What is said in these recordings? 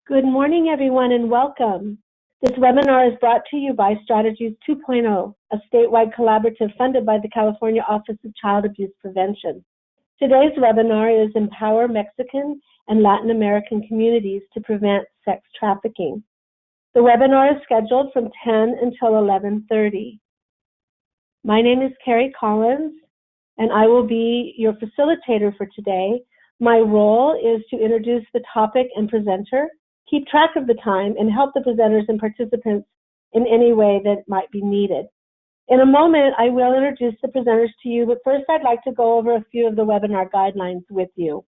Good morning, everyone, and welcome. This webinar is brought to you by Strategies 2.0, a statewide collaborative funded by the California Office of Child Abuse Prevention. Today's webinar is Empower Mexican and Latin American Communities to Prevent Sex Trafficking. The webinar is scheduled from 10 until 11:30. My name is Carrie Collins, and I will be your facilitator for today. My role is to introduce the topic and presenter, keep track of the time, and help the presenters and participants in any way that might be needed. In a moment, I will introduce the presenters to you, but first I'd like to go over a few of the webinar guidelines with you.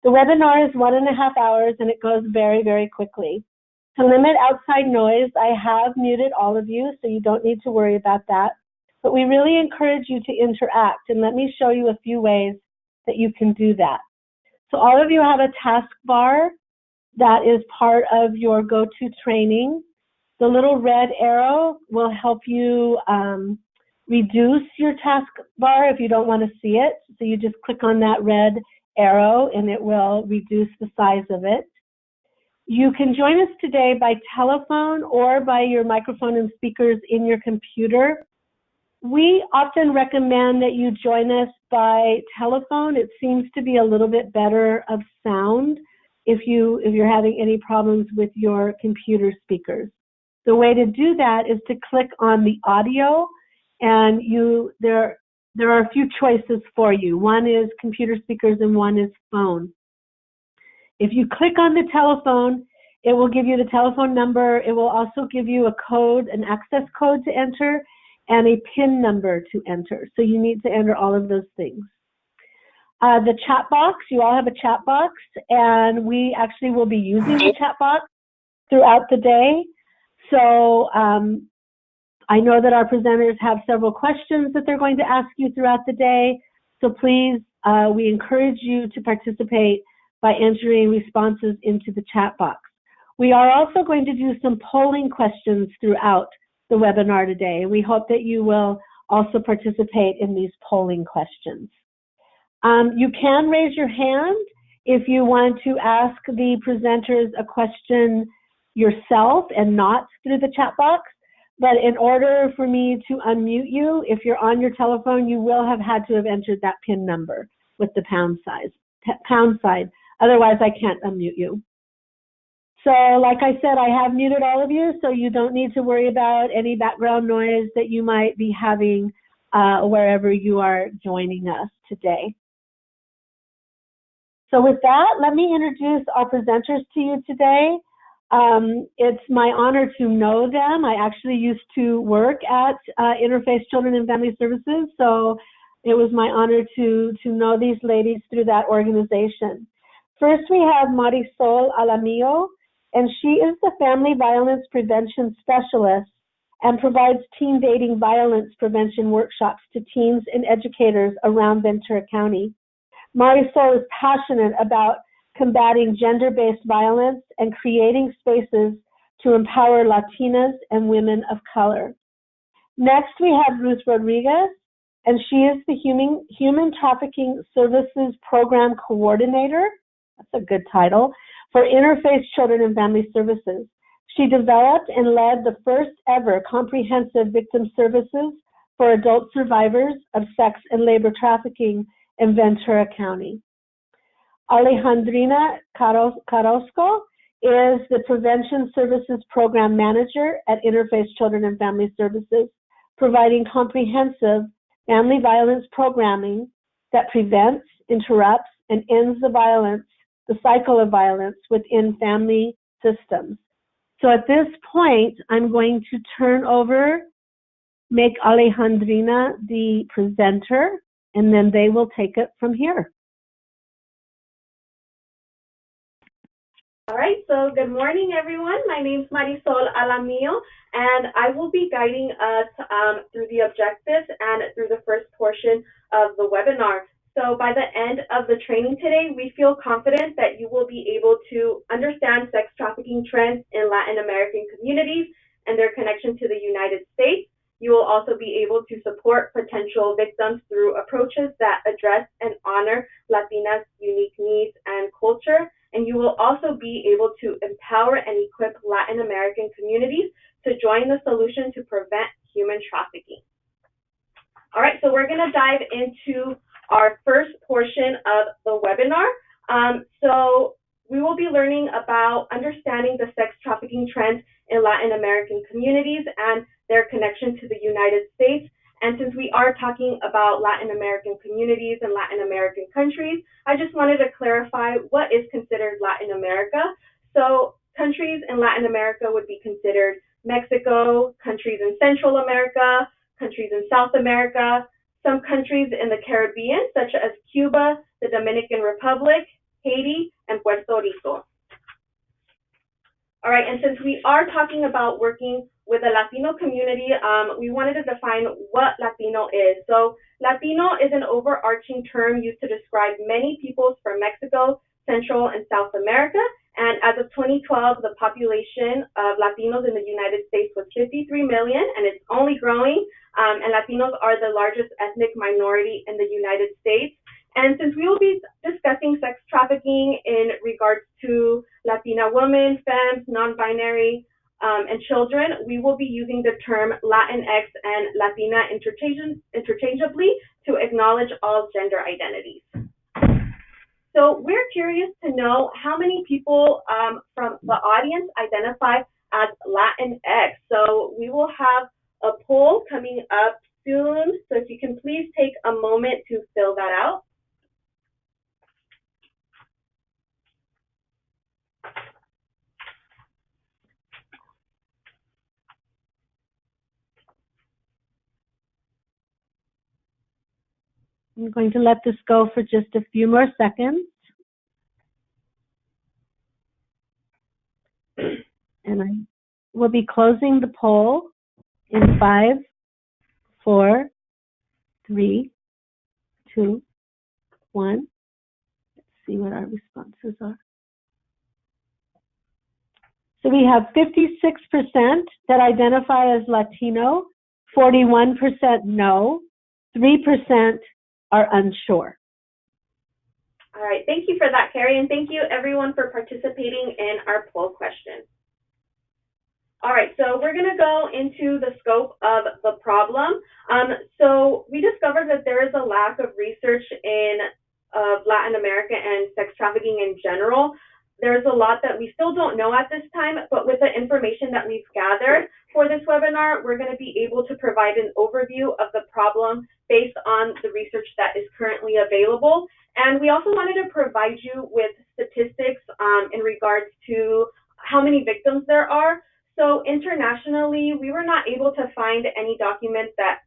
The webinar is 1.5 hours and it goes very, very quickly. To limit outside noise, I have muted all of you, so you don't need to worry about that. But we really encourage you to interact, and let me show you a few ways that you can do that. So all of you have a taskbar that is part of your go-to training. The little red arrow will help you reduce your taskbar if you don't want to see it. So you just click on that red arrow and it will reduce the size of it. You can join us today by telephone or by your microphone and speakers in your computer. We often recommend that you join us by telephone. It seems to be a little bit better of sound if you're having any problems with your computer speakers. The way to do that is to click on the audio, and there are a few choices for you. One is computer speakers and one is phone. If you click on the telephone, it will give you the telephone number. It will also give you a code, an access code to enter, and a PIN number to enter. So you need to enter all of those things. The chat box, you all have a chat box, and we actually will be using the chat box throughout the day. So I know that our presenters have several questions that they're going to ask you throughout the day. So please, we encourage you to participate by entering responses into the chat box. We are also going to do some polling questions throughout the webinar today. We hope that you will also participate in these polling questions. You can raise your hand if you want to ask the presenters a question yourself and not through the chat box. But in order for me to unmute you, if you're on your telephone, you will have had to have entered that PIN number with the pound sign. Otherwise, I can't unmute you. So like I said, I have muted all of you, so you don't need to worry about any background noise that you might be having wherever you are joining us today. So with that, let me introduce our presenters to you today. It's my honor to know them. I actually used to work at Interfaith Children and Family Services, so it was my honor to know these ladies through that organization. First, we have Marisol Alamillo, and she is the Family Violence Prevention Specialist and provides teen dating violence prevention workshops to teens and educators around Ventura County. Marisol is passionate about combating gender-based violence and creating spaces to empower Latinas and women of color. Next, we have Ruth Rodriguez, and she is the Human Trafficking Services Program Coordinator. That's a good title, for Interfaith Children and Family Services. She developed and led the first ever comprehensive victim services for adult survivors of sex and labor trafficking in Ventura County. Alejandrina Carrasco is the Prevention Services Program Manager at Interfaith Children and Family Services, providing comprehensive family violence programming that prevents, interrupts, and ends the cycle of violence within family systems. So at this point, I'm going to make Alejandrina the presenter, and then they will take it from here. All right, so good morning, everyone. My name is Marisol Alamillo, and I will be guiding us through the objectives and through the first portion of the webinar. So by the end of the training today, we feel confident that you will be able to understand sex trafficking trends in Latin American communities and their connection to the United States. You will also be able to support potential victims through approaches that address and honor Latinas' unique needs and culture, and you will also be able to empower and equip Latin American communities to join the solution to prevent human trafficking. All right, so we're going to dive into our first portion of the webinar. So we will be learning about understanding the sex trafficking trends in Latin American communities and their connection to the United States. And since we are talking about Latin American communities and Latin American countries, I just wanted to clarify what is considered Latin America. So countries in Latin America would be considered Mexico, countries in Central America, countries in South America, some countries in the Caribbean, such as Cuba, the Dominican Republic, Haiti, and Puerto Rico. All right, and since we are talking about working with the Latino community, we wanted to define what Latino is. So Latino is an overarching term used to describe many peoples from Mexico, Central, and South America. And as of 2012, the population of Latinos in the United States was 53 million, and it's only growing. And Latinos are the largest ethnic minority in the United States. And since we will be discussing sex trafficking in regards to Latina women, femmes, non-binary, and children, we will be using the term Latinx and Latina interchangeably to acknowledge all gender identities. So we're curious to know how many people from the audience identify as Latinx. So we will have a poll coming up soon. So if you can please take a moment to fill that out. I'm going to let this go for just a few more seconds. And I will be closing the poll in 5, 4, 3, 2, 1. Let's see what our responses are. So we have 56% that identify as Latino, 41% no, 3% are unsure. All right, thank you for that, Carrie, and thank you everyone for participating in our poll question. All right, so we're going to go into the scope of the problem. So we discovered that there is a lack of research in Latin America and sex trafficking in general. There's a lot that we still don't know at this time, but with the information that we've gathered for this webinar, we're going to be able to provide an overview of the problem based on the research that is currently available. And we also wanted to provide you with statistics in regards to how many victims there are. So internationally, we were not able to find any document that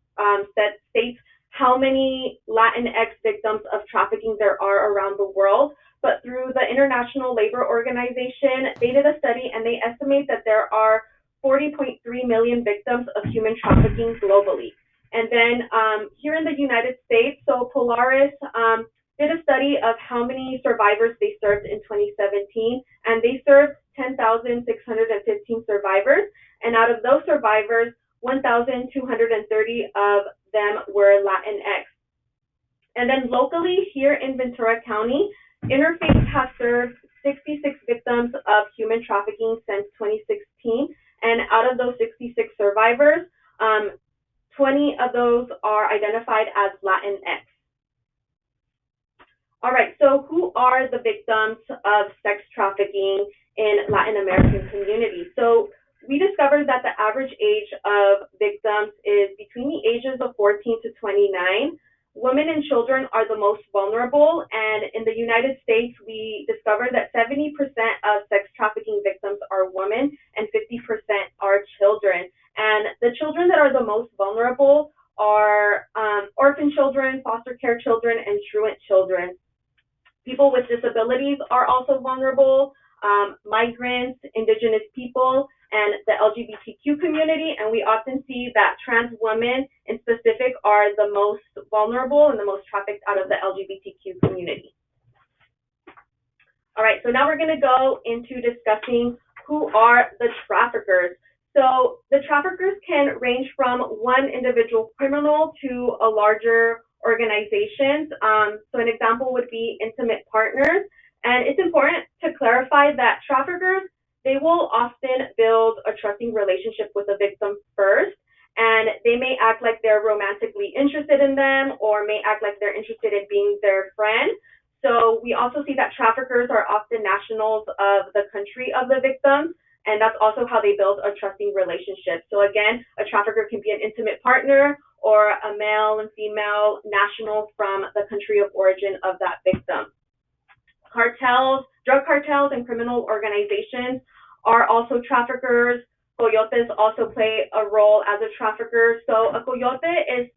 states how many Latinx victims of trafficking there are around the world. But through the International Labor Organization, they did a study and they estimate that there are 40.3 million victims of human trafficking globally. And then here in the United States, so Polaris did a study of how many survivors they served in 2017, and they served 10,615 survivors. And out of those survivors, 1,230 of them were Latinx. And then locally here in Ventura County, Interfaith has served 66 victims of human trafficking since 2016. And out of those 66 survivors, 20 of those are identified as Latinx. All right, so who are the victims of sex trafficking in Latin American communities? So we discovered that the average age of victims is between the ages of 14 to 29. Women and children are the most vulnerable, and in the United States, we discovered that 70% of sex trafficking victims are women and 50% are children. And the children that are the most vulnerable are orphan children, foster care children, and truant children. People with disabilities are also vulnerable, migrants, indigenous people, and the LGBTQ community, and we often see that trans women in specific are the most vulnerable and the most trafficked out of the LGBTQ community. All right, so now we're going to go into discussing who are the traffickers. So the traffickers can range from one individual criminal to a larger organizations. So an example would be intimate partners. And it's important to clarify that traffickers, they will often build a trusting relationship with the victim first, and they may act like they're romantically interested in them or may act like they're interested in being their friend. So we also see that traffickers are often nationals of the country of the victim, and that's also how they build a trusting relationship. So again, a trafficker can be an intimate partner or a male and female national from the country of origin of that victim. Cartels, drug cartels, and criminal organizations are also traffickers. Coyotes also play a role as a trafficker. So a coyote is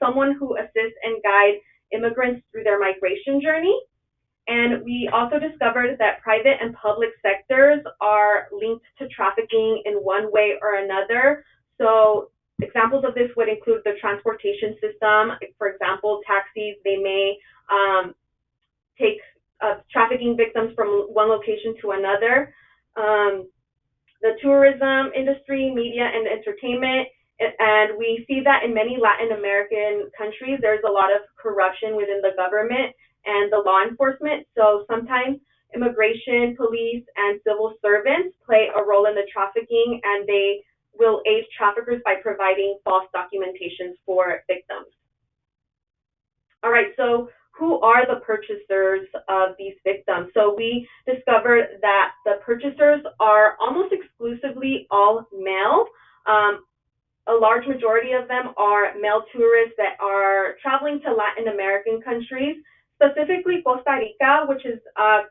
someone who assists and guides immigrants through their migration journey. And we also discovered that private and public sectors are linked to trafficking in one way or another. So examples of this would include the transportation system. For example, taxis, they may take trafficking victims from one location to another. The tourism industry, media, and entertainment. And we see that in many Latin American countries, there's a lot of corruption within the government and the law enforcement. So sometimes immigration, police, and civil servants play a role in the trafficking, and they will aid traffickers by providing false documentations for victims. All right, so who are the purchasers of these victims? So we discovered that the purchasers are almost exclusively all male. A large majority of them are male tourists that are traveling to Latin American countries, specifically Costa Rica, which is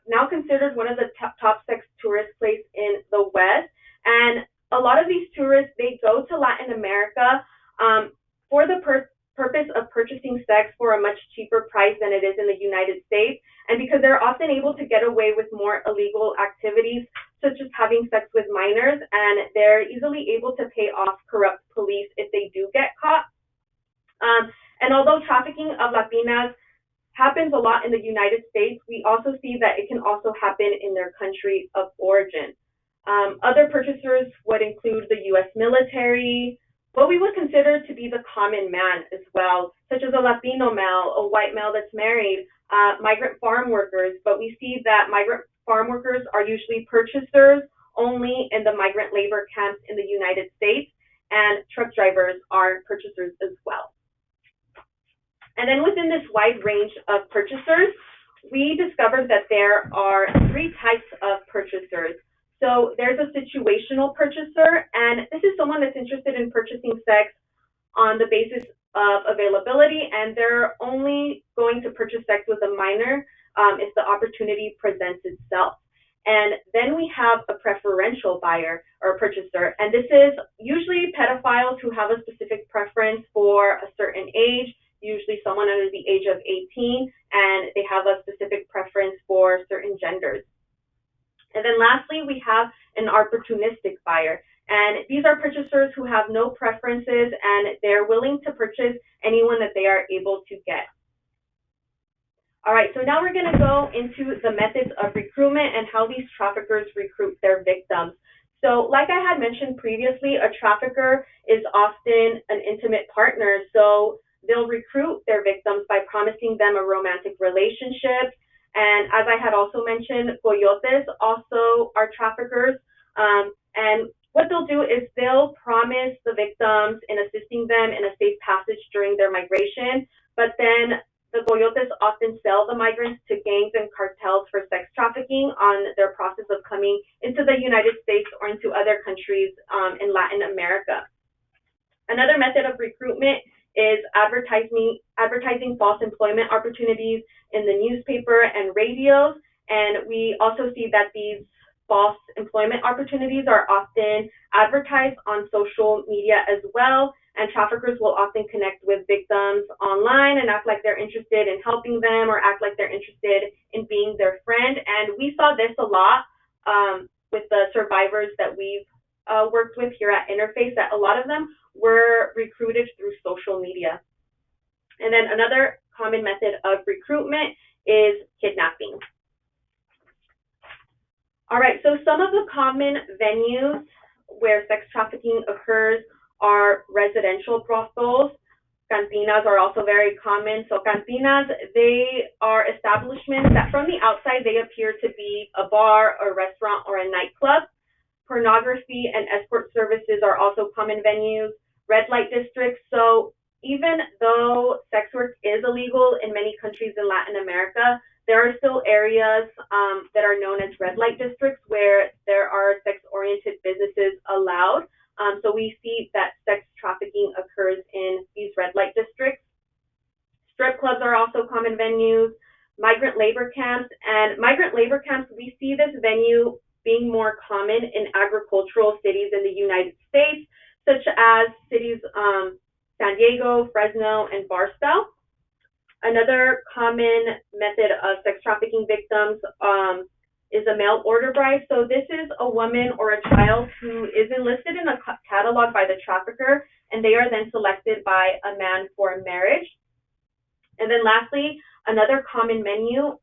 now considered one of the top 6 tourist places in the West. And a lot of these tourists, they go to Latin America for the purpose of purchasing sex for a much cheaper price than it is in the United States, and because they're often able to get away with more illegal activities, such as having sex with minors, and they're easily able to pay off corrupt police if they do get caught. And although trafficking of Latinas happens a lot in the United States, we also see that it can also happen in their country of origin. Other purchasers would include the U.S. military, what we would consider to be the common man as well, such as a Latino male, a white male that's married, migrant farm workers. But we see that migrant farm workers are usually purchasers only in the migrant labor camps in the United States, and truck drivers are purchasers as well. And then within this wide range of purchasers, we discovered that there are 3 types of purchasers. So there's a situational purchaser, and this is someone that's interested in purchasing sex on the basis of availability, and they're only going to purchase sex with a minor if the opportunity presents itself. And then we have a preferential buyer or purchaser, and this is usually pedophiles who have a specific preference for a certain age, usually someone under the age of 18, and they have a specific preference for certain genders. And then lastly, we have an opportunistic buyer. And these are purchasers who have no preferences, and they're willing to purchase anyone that they are able to get. All right, so now we're going to go into the methods of recruitment and how these traffickers recruit their victims. So like I had mentioned previously, a trafficker is often an intimate partner. So they'll recruit their victims by promising them a romantic relationship. And as I had also mentioned, coyotes also are traffickers. And what they'll do is they'll promise the victims in assisting them in a safe passage during their migration, but then the coyotes often sell the migrants to gangs and cartels for sex trafficking on their process of coming into the United States or into other countries in Latin America. Another method of recruitment is advertising false employment opportunities in the newspaper and radios. And we also see that these false employment opportunities are often advertised on social media as well. And traffickers will often connect with victims online and act like they're interested in helping them or act like they're interested in being their friend. And we saw this a lot with the survivors that we've worked with here at Interface, that a lot of them were recruited through social media. And then another common method of recruitment is kidnapping. All right, so some of the common venues where sex trafficking occurs are residential brothels, Cantinas are also very common. So cantinas, they are establishments that from the outside, they appear to be a bar, a restaurant, or a nightclub. Pornography and escort services are also common venues. Red light districts. So even though sex work is illegal in many countries in Latin America, there are still areas that are known as red light districts where there are sex-oriented businesses allowed. So we see that sex trafficking occurs in these red light districts. Strip clubs are also common venues. Migrant labor camps. And migrant labor camps, we see this venue being more common in agricultural cities in the United States, such as cities San Diego, Fresno, and Barstow. Another common method of sex trafficking victims is a mail order bride. So this is a woman or a child who is enlisted in a catalog by the trafficker, and they are then selected by a man for marriage. And then lastly, another common menu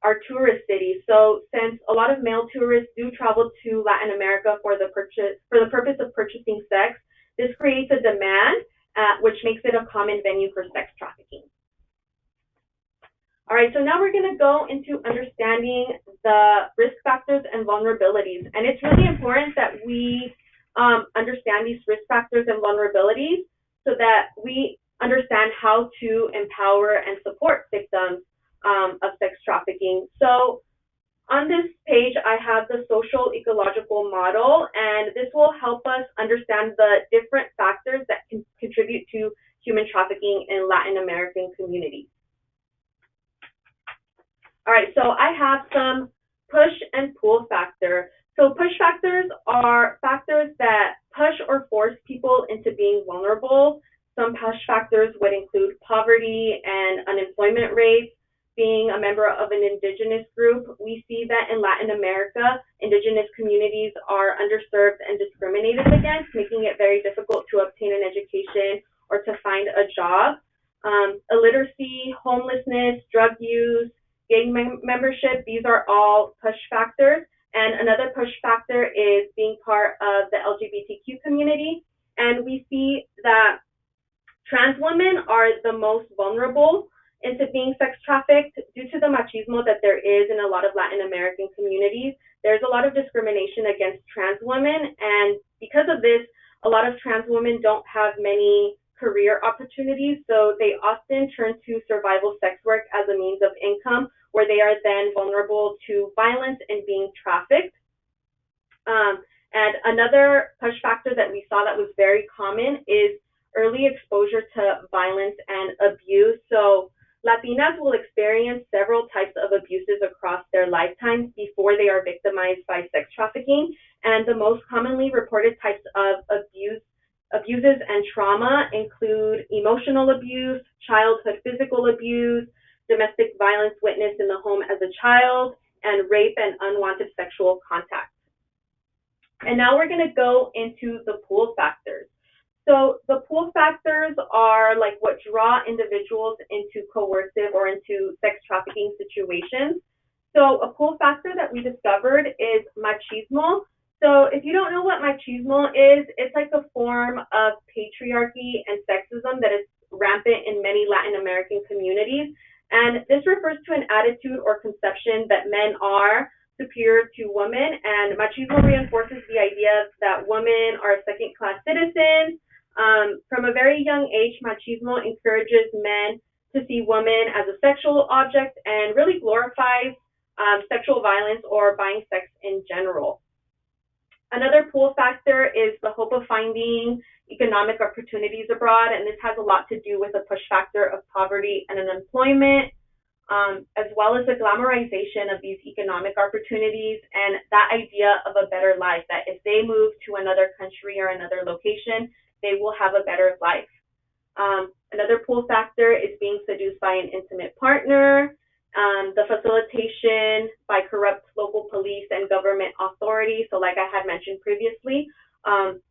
are tourist cities. So since a lot of male tourists do travel to Latin America for the purpose of purchasing sex, this creates a demand, which makes it a common venue for sex trafficking. All right, so now we're going to go into understanding the risk factors and vulnerabilities. And it's really important that we understand these risk factors and vulnerabilities so that we understand how to empower and support victims of sex trafficking. So on this page, I have the social ecological model, and this will help us understand the different factors that can contribute to human trafficking in Latin American communities. All right, so I have some push and pull factor. So push factors are factors that push or force people into being vulnerable. Some push factors would include poverty and unemployment rates. Being a member of an indigenous group, we see that in Latin America, indigenous communities are underserved and discriminated against, making it very difficult to obtain an education or to find a job. Illiteracy, homelessness, drug use, gang membership, these are all push factors. And another push factor is being part of the LGBTQ community. And we see that trans women are the most vulnerable into being sex trafficked due to the machismo that there is in a lot of Latin American communities. There's a lot of discrimination against trans women, and because of this, a lot of trans women don't have many career opportunities, so they often turn to survival sex work as a means of income, where they are then vulnerable to violence and being trafficked. And another push factor that we saw that was very common is early exposure to violence and abuse. So Latinas will experience several types of abuses across their lifetimes before they are victimized by sex trafficking. And the most commonly reported types of abuses and trauma include emotional abuse, childhood physical abuse, domestic violence witnessed in the home as a child, and rape and unwanted sexual contact. And now we're going to go into the pull factors. So the pull factors are like what draw individuals into coercive or into sex trafficking situations. So a pull factor that we discovered is machismo. So if you don't know what machismo is, it's like a form of patriarchy and sexism that is rampant in many Latin American communities. And this refers to an attitude or conception that men are superior to women, and machismo reinforces the idea that women are second-class citizens. From a very young age, machismo encourages men to see women as a sexual object and really glorifies sexual violence or buying sex in general. Another pull factor is the hope of finding economic opportunities abroad, and this has a lot to do with the push factor of poverty and unemployment, as well as the glamorization of these economic opportunities and that idea of a better life, that if they move to another country or another location, they will have a better life. Another pull factor is being seduced by an intimate partner, the facilitation by corrupt local police and government authorities. So like I had mentioned previously,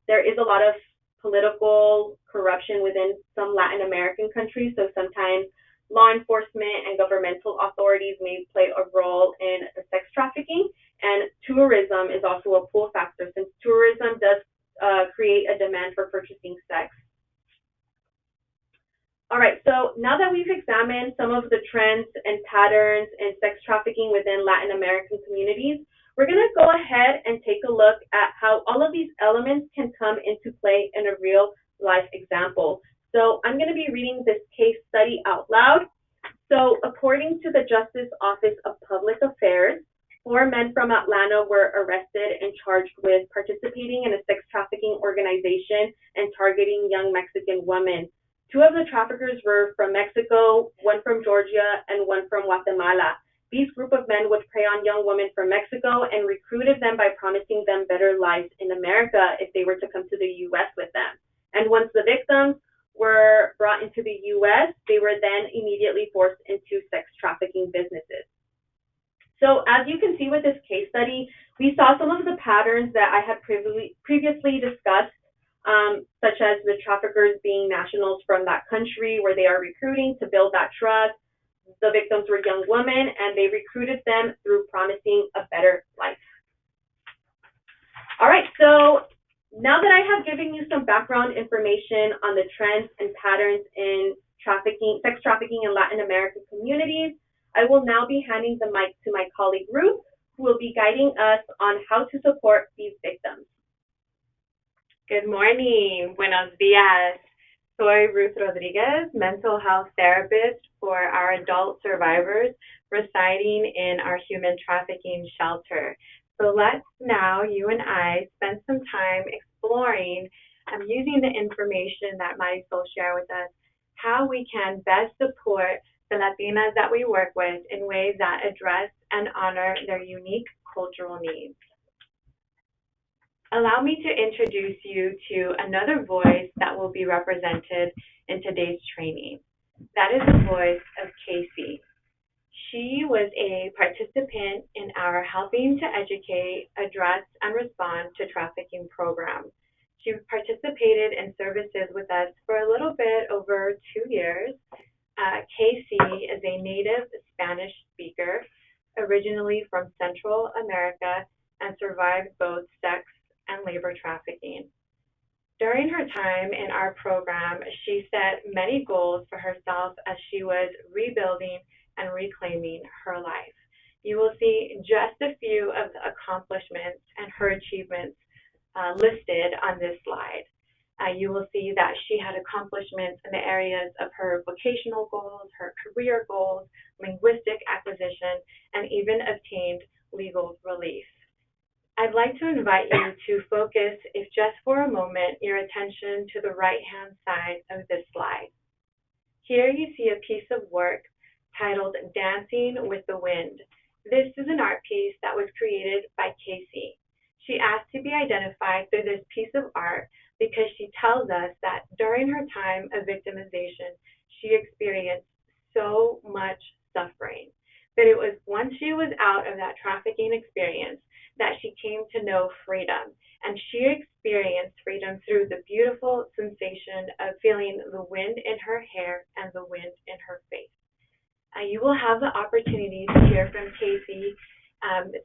there is a lot of political corruption within some Latin American countries. So sometimes law enforcement and governmental authorities may play a role in the sex trafficking. And tourism is also a pull factor, since tourism does create a demand for purchasing sex. trends and patterns in sex trafficking within Latin American communities, we're going to go ahead and take a look at how all of these elements can come into play in a real life example. So I'm going to be reading this case study out loud. So according to the Justice Office of Public Affairs, 4 men from Atlanta were arrested and charged with participating in a sex trafficking organization and targeting young Mexican women. 2 of the traffickers were from Mexico, 1 from Georgia, and 1 from Guatemala. These group of men would prey on young women from Mexico and recruited them by promising them better lives in America if they were to come to the U.S. with them. And once the victims were brought into the U.S., they were then immediately forced into sex trafficking businesses. So as you can see with this case study, we saw some of the patterns that I had previously discussed, such as the traffickers being nationals from that country where they are recruiting to build that trust. The victims were young women, and they recruited them through promising a better life. All right, so now that I have given you some background information on the trends and patterns in sex trafficking in Latin American communities, I will now be handing the mic to my colleague Ruth, who will be guiding us on how to support these victims. Good morning. Buenos días. Soy Ruth Rodriguez, mental health therapist for our adult survivors residing in our human trafficking shelter. So let's now, you and I, spend some time exploring, using the information that Marisol shared with us, how we can best support the Latinas that we work with in ways that address and honor their unique cultural needs. Allow me to introduce you to another voice that will be represented in today's training. That is the voice of Casey. She was a participant in our Helping to Educate, Address, and Respond to Trafficking program. She participated in services with us for a little bit over 2 years. Casey is a native Spanish speaker, originally from Central America, and survived both sex and labor trafficking. During her time in our program, she set many goals for herself as she was rebuilding and reclaiming her life. You will see just a few of the accomplishments and her achievements listed on this slide. You will see that she had accomplishments in the areas of her vocational goals, her career goals, linguistic acquisition, and even obtained legal relief. I'd like to invite you to focus, if just for a moment, your attention to the right-hand side of this slide. Here you see a piece of work titled Dancing with the Wind. This is an art piece that was created by Casey. She asked to be identified through this piece of art because she tells us that during her time of victimization, she experienced so much suffering. But it was once she was out of that trafficking experience that she came to know freedom. And she experienced freedom through the beautiful sensation of feeling the wind in her hair and the wind in her face. You will have the opportunity to hear from Casey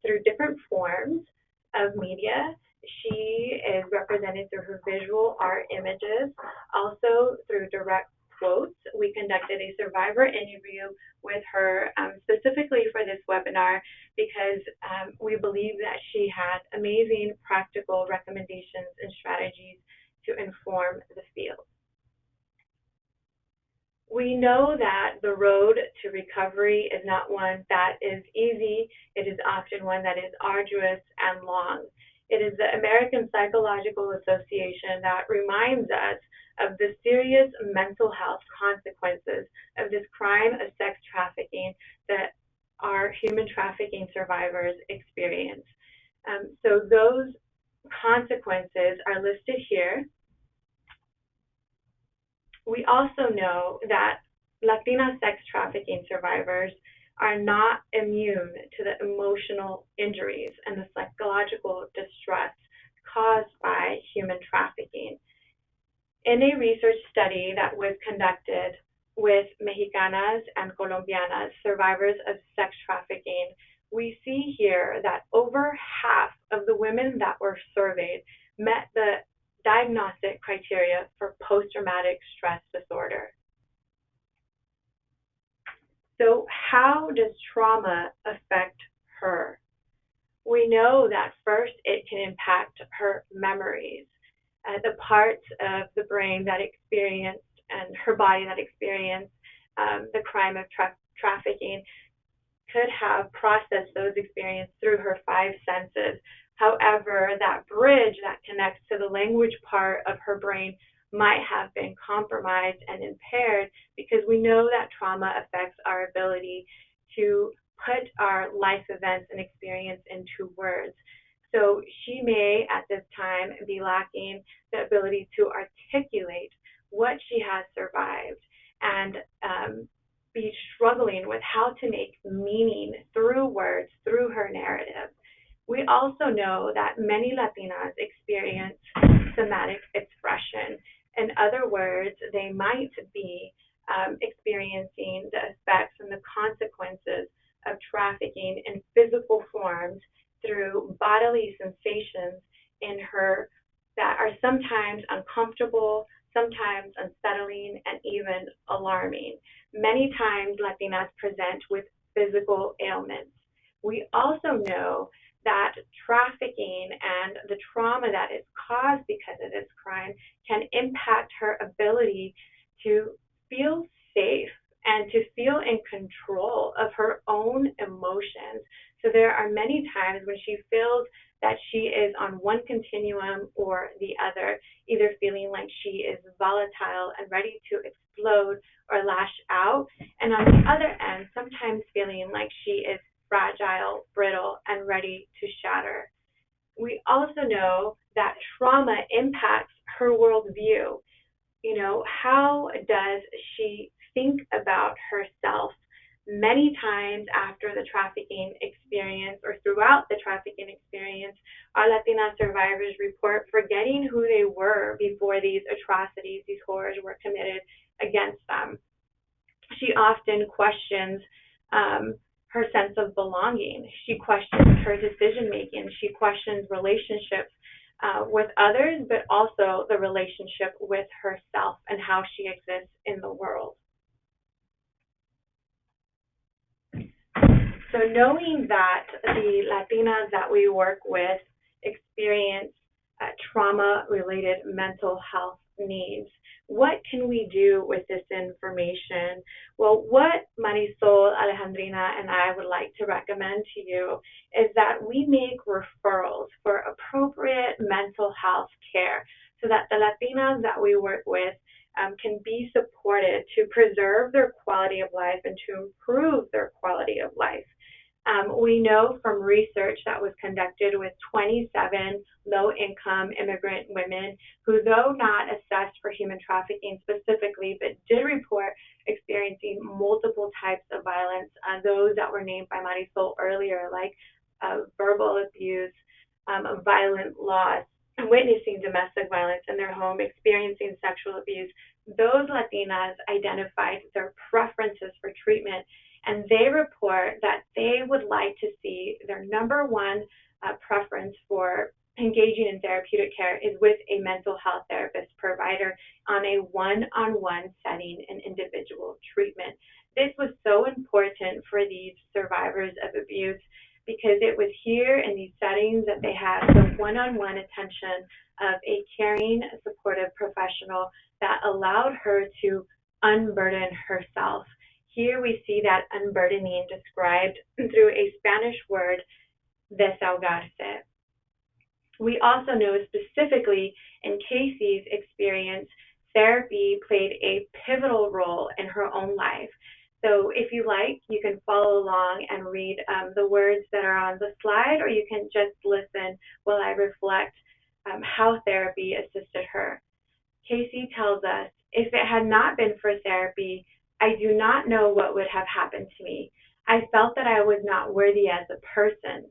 through different forms of media. She is represented through her visual art images, also through direct quotes. We conducted a survivor interview with her specifically for this webinar because we believe that she had amazing practical recommendations and strategies to inform the field. We know that the road to recovery is not one that is easy. It is often one that is arduous and long. It is the American Psychological Association that reminds us of the serious mental health consequences of this crime of sex trafficking that our human trafficking survivors experience. So those consequences are listed here. We also know that Latina sex trafficking survivors are not immune to the emotional injuries and the psychological distress caused by human trafficking. In a research study that was conducted with Mexicanas and Colombianas, survivors of sex trafficking, we see here that over half of the women that were surveyed met the diagnostic criteria for post-traumatic stress disorder. So trauma affect her? We know that first it can impact her memories, the parts of the brain that experienced and her body that experienced the crime of trafficking could have processed those experiences through her five senses. However, that bridge that connects to the language part of her brain might have been compromised and impaired, because we know that trauma affects our ability to put our life events and experience into words. So she may at this time be lacking the ability to articulate what she has survived, and be struggling with how to make meaning through words, through her narrative. We also know that many Latinas experience somatic expression. In other words, they might be experiencing the effects and the consequences of trafficking in physical forms through bodily sensations in her that are sometimes uncomfortable, sometimes unsettling, and even alarming. Many times Latinas present with physical ailments. We also know that trafficking and the trauma that is caused because of this crime can impact her ability to feel safe and to feel in control of her own emotions. So there are many times when she feels that she is on one continuum or the other, either feeling like she is volatile and ready to explode or lash out, and on the other end, sometimes feeling like she is fragile, brittle, and ready to shatter. We also know that trauma impacts her worldview. How does she think about herself? Many times after the trafficking experience or throughout the trafficking experience, our Latina survivors report forgetting who they were before these atrocities, these horrors were committed against them. She often questions her sense of belonging. She questions her decision making. She questions relationships with others, but also the relationship with herself and how she exists in the world. So knowing that the Latinas that we work with experience trauma-related mental health needs, what can we do with this information? Well, what Marisol, Alejandrina, and I would like to recommend to you is that we make referrals for appropriate mental health care so that the Latinas that we work with can be supported to preserve their quality of life and to improve their quality of life. We know from research that was conducted with 27 low-income immigrant women who, though not assessed for human trafficking specifically, but did report experiencing multiple types of violence, those that were named by Marisol earlier, like verbal abuse, violent loss, witnessing domestic violence in their home, experiencing sexual abuse. Those Latinas identified their preferences for treatment, and they report that they would like to see their number one preference for engaging in therapeutic care is with a mental health therapist provider on a one-on-one setting and individual treatment. This was so important for these survivors of abuse because it was here in these settings that they had the one-on-one attention of a caring, supportive professional that allowed her to unburden herself. Here we see that unburdening described through a Spanish word, desahogarse. We also know specifically in Casey's experience, therapy played a pivotal role in her own life. So if you like, you can follow along and read the words that are on the slide, or you can just listen while I reflect how therapy assisted her. Casey tells us, if it had not been for therapy, I do not know what would have happened to me. I felt that I was not worthy as a person,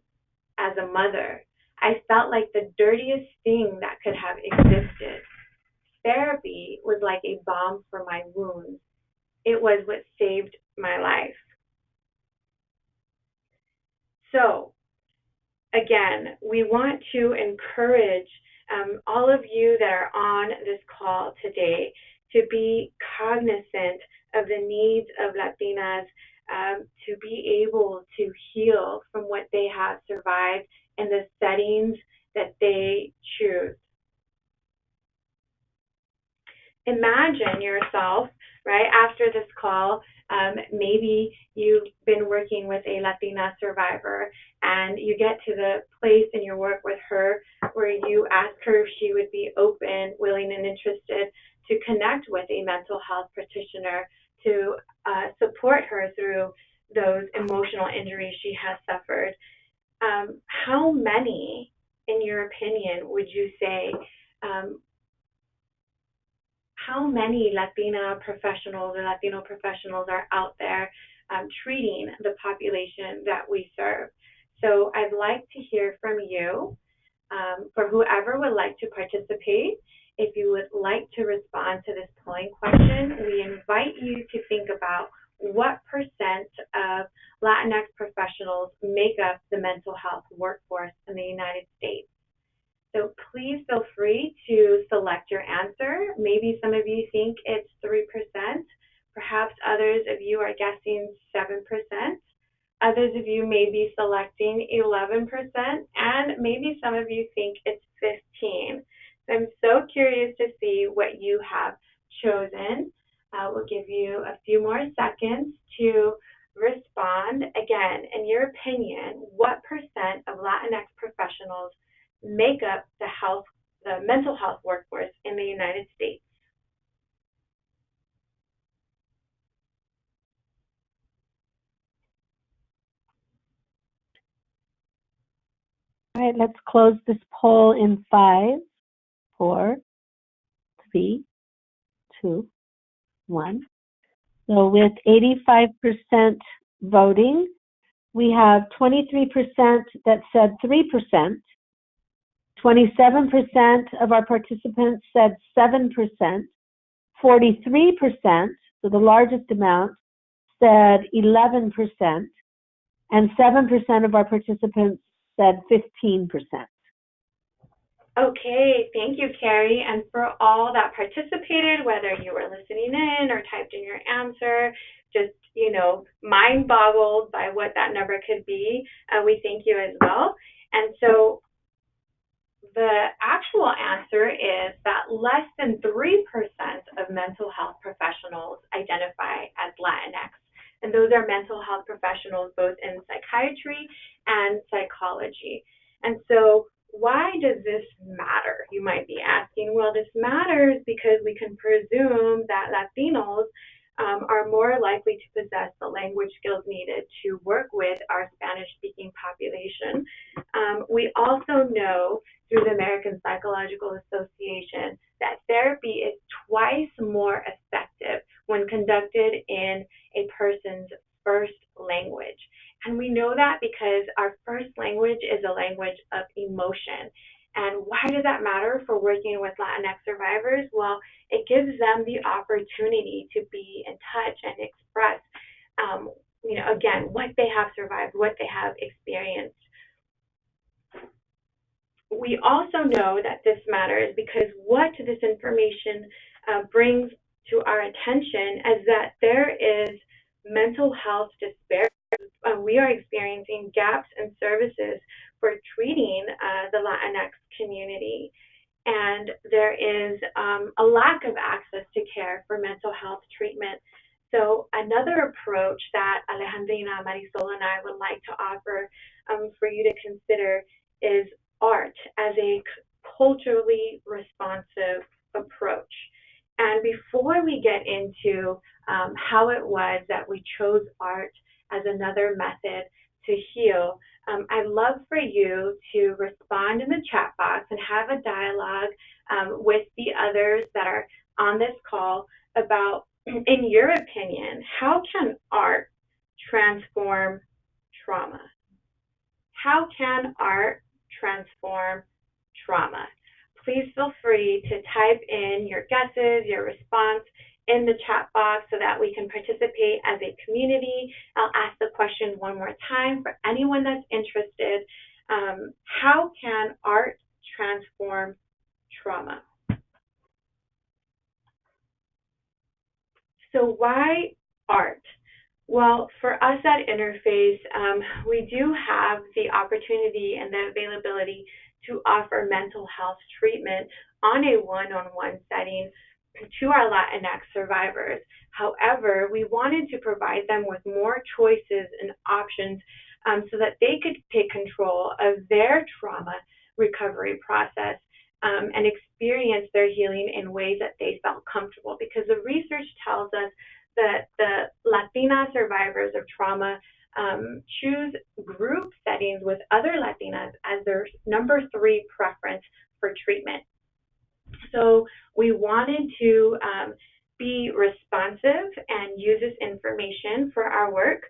as a mother. I felt like the dirtiest thing that could have existed. Therapy was like a balm for my wounds. It was what saved my life. So, again, we want to encourage all of you that are on this call today to be cognizant of the needs of Latinas to be able to heal from what they have survived in the settings that they choose. Imagine yourself, right, after this call, maybe you've been working with a Latina survivor and you get to the place in your work with her where you ask her if she would be open, willing, and interested to connect with a mental health practitioner to support her through those emotional injuries she has suffered. How many, in your opinion, would you say, how many Latina professionals or Latino professionals are out there treating the population that we serve? So I'd like to hear from you. For whoever would like to participate, if you would like to respond to this polling question, we invite you to think about what % of Latinx professionals make up the mental health workforce in the United States. So please feel free to select your answer. Maybe some of you think it's 3%. Perhaps others of you are guessing 7%. Others of you may be selecting 11%, and maybe some of you think it's 15%. So I'm so curious to see what you have chosen. We'll give you a few more seconds to respond. Again, in your opinion, what % of Latinx professionals make up the mental health workforce in the United States? All right, let's close this poll in 5, 4, 3, 2, 1. So with 85% voting, we have 23% that said 3%, 27% of our participants said 7%, 43%, so the largest amount, said 11%, and 7% of our participants said 15%. Okay, thank you, Carrie. And for all that participated, whether you were listening in or typed in your answer, just, mind boggled by what that number could be, we thank you as well. And so the actual answer is that less than 3% of mental health professionals identify as Latinx. And those are mental health professionals both in psychiatry and psychology. And so why does this matter? You might be asking, well, this matters because we can presume that Latinos are more likely to possess the language skills needed to work with our Spanish-speaking population. We also know through the American Psychological Association that therapy is twice more effective when conducted in a person's first language. And we know that because our first language is a language of emotion. And why does that matter for working with Latinx survivors? Well, it gives them the opportunity to be in touch and express, again, what they have survived, what they have experienced. We also know that this matters because what this information brings to our attention is that there is mental health disparity. We are experiencing gaps in services for treating the Latinx community. And there is a lack of access to care for mental health treatment. So another approach that Alejandrina, Marisol, and I would like to offer for you to consider is art as a culturally responsive approach. And before we get into how it was that we chose art as another method to heal, I'd love for you to respond in the chat box and have a dialogue with the others that are on this call about, in your opinion, how can art transform trauma? How can art transform trauma? Please feel free to type in your guesses, your response in the chat box so that we can participate as a community. I'll ask the question one more time for anyone that's interested. How can art transform trauma? So why art? Well, for us at Interface, we do have the opportunity and the availability to offer mental health treatment on a one-on-one setting to our Latinx survivors. However, we wanted to provide them with more choices and options so that they could take control of their trauma recovery process and experience their healing in ways that they felt comfortable. Because the research tells us that the Latina survivors of trauma choose group settings with other Latinas as their number 3 preference for treatment. So we wanted to be responsive and use this information for our work.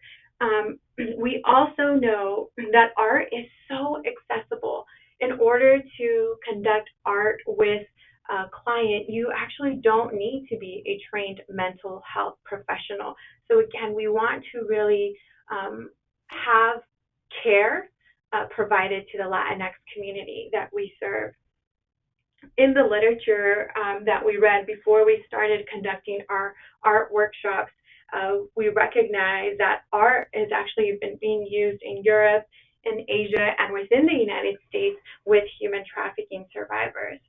We also know that art is so accessible. In order to conduct art with a client, you actually don't need to be a trained mental health professional. So again, we want to really have care provided to the Latinx community that we serve. In the literature that we read before we started conducting our art workshops, we recognize that art has actually been being used in Europe, in Asia, and within the United States with human trafficking survivors.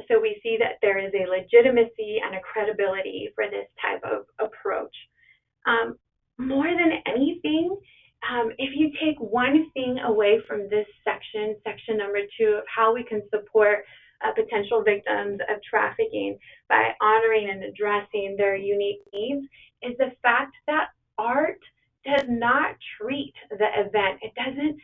So we see that there is a legitimacy and a credibility for this type of approach. More than anything, if you take one thing away from this section, section number 2, of how we can support potential victims of trafficking by honoring and addressing their unique needs, is the fact that art does not treat the event. It doesn't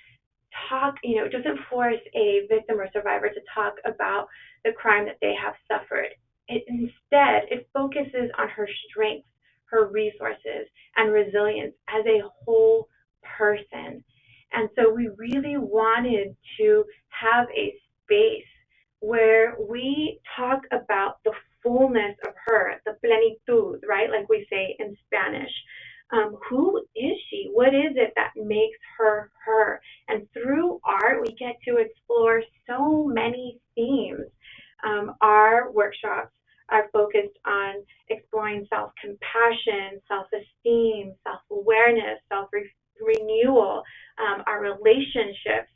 talk, it doesn't force a victim or survivor to talk about the crime that they have suffered. Instead, it focuses on her strengths, her resources, and resilience as a whole person. And so we really wanted to have a space where we talk about the fullness of her, the plenitud, right? Like we say in Spanish. Who is she? What is it that makes her her? And through art, we get to explore so many themes. Our workshops are focused on exploring self-compassion, self-esteem, self-awareness, self-renewal, our relationships,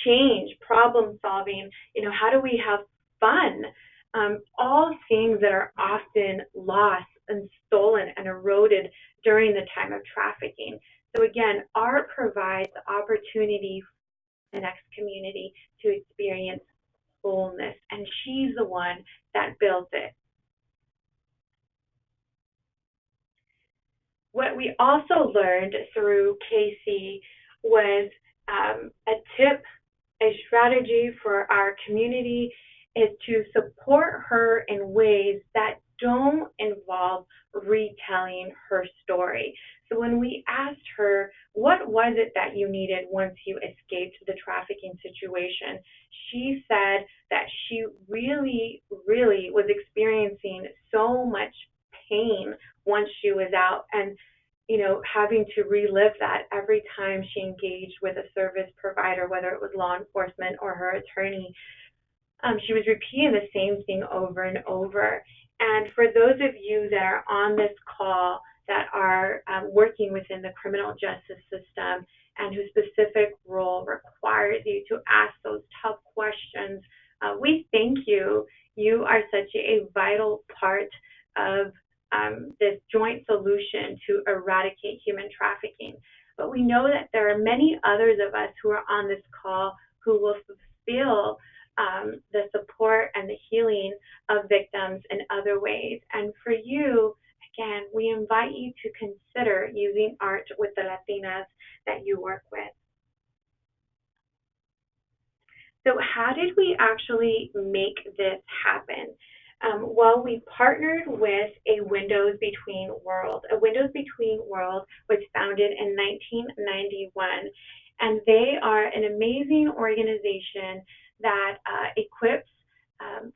change, problem solving, how do we have fun? All things that are often lost and stolen and eroded during the time of trafficking. So again, art provides the opportunity for the next community to experience wholeness, and she's the one that built it. What we also learned through Casey was a tip, a strategy for our community is to support her in ways that don't involve retelling her story. So when we asked her, what was it that you needed once you escaped the trafficking situation, she said that she really, really was experiencing so much pain once she was out, and having to relive that every time she engaged with a service provider, whether it was law enforcement or her attorney. She was repeating the same thing over and over. And for those of you that are on this call that are working within the criminal justice system and whose specific role requires you to ask those tough questions, we thank you. You are such a vital part of this joint solution to eradicate human trafficking. But we know that there are many others of us who are on this call who will fulfill the support and the healing of victims in other ways. And for you, again, we invite you to consider using art with the Latinas that you work with. So how did we actually make this happen? Well, we partnered with a Windows Between World. A Windows Between World was founded in 1991, and they are an amazing organization that equips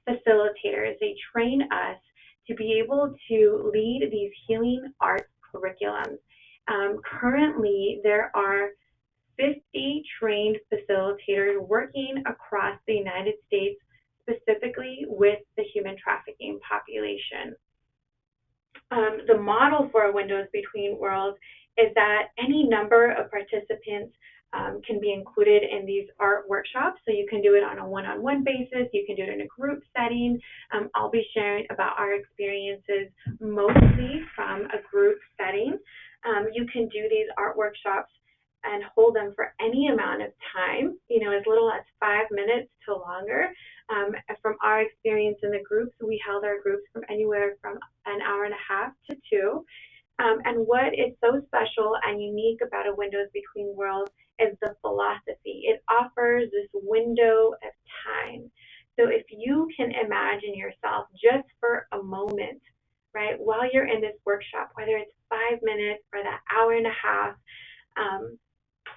facilitators. They train us to be able to lead these healing arts curriculums. Currently, there are 50 trained facilitators working across the United States, specifically with the human trafficking population. The model for windows between worlds is that any number of participants can be included in these art workshops. So you can do it on a one-on-one basis, you can do it in a group setting. I'll be sharing about our experiences mostly from a group setting. You can do these art workshops and hold them for any amount of time, as little as 5 minutes to longer. From our experience in the groups, we held our groups from anywhere from an hour and a half to 2. And what is so special and unique about a Windows Between Worlds is the philosophy. It offers this window of time. So if you can imagine yourself just for a moment, right, while you're in this workshop, whether it's 5 minutes or that hour and a half,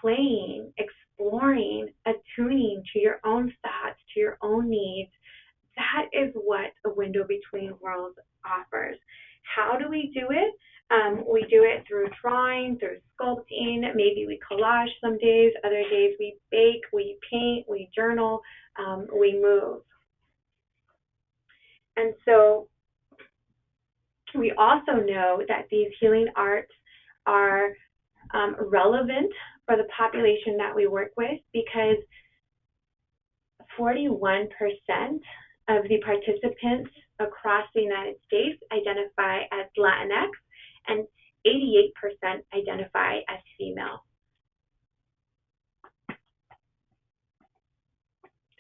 playing, exploring, attuning to your own thoughts, to your own needs, that is what a Window Between Worlds offers. How do we do it? We do it through drawing, through sculpting, maybe we collage some days, other days we bake, we paint, we journal, we move. And so we also know that these healing arts are relevant for the population that we work with because 41% of the participants across the United States identify as Latinx and 88% identify as female.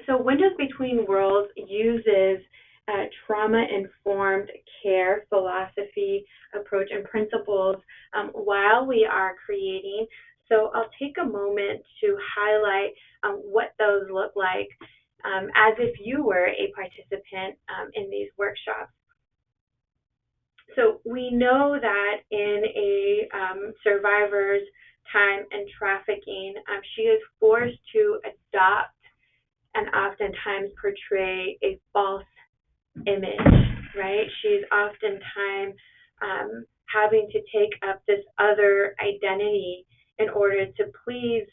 So Windows Between Worlds uses trauma-informed care philosophy, approach, and principles while we are creating. So I'll take a moment to highlight what those look like as if you were a participant in these workshops. So we know that in a survivor's time in trafficking, she is forced to adopt and oftentimes portray a false image, right? She's oftentimes having to take up this other identity in order to please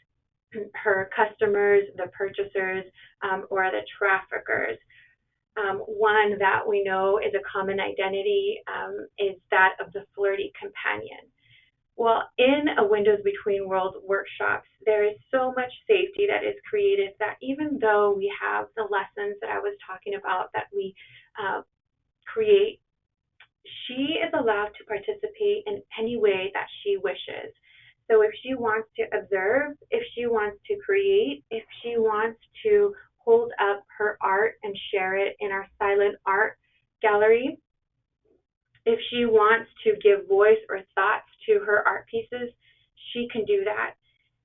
her customers, the purchasers, or the traffickers. One that we know is a common identity is that of the flirty companion. Well, in a Windows Between Worlds workshops, there is so much safety that is created that even though we have the lessons that I was talking about that we create, she is allowed to participate in any way that she wishes. So if she wants to observe, if she wants to create, if she wants to hold up her art and share it in our silent art gallery, if she wants to give voice or thoughts to her art pieces, she can do that.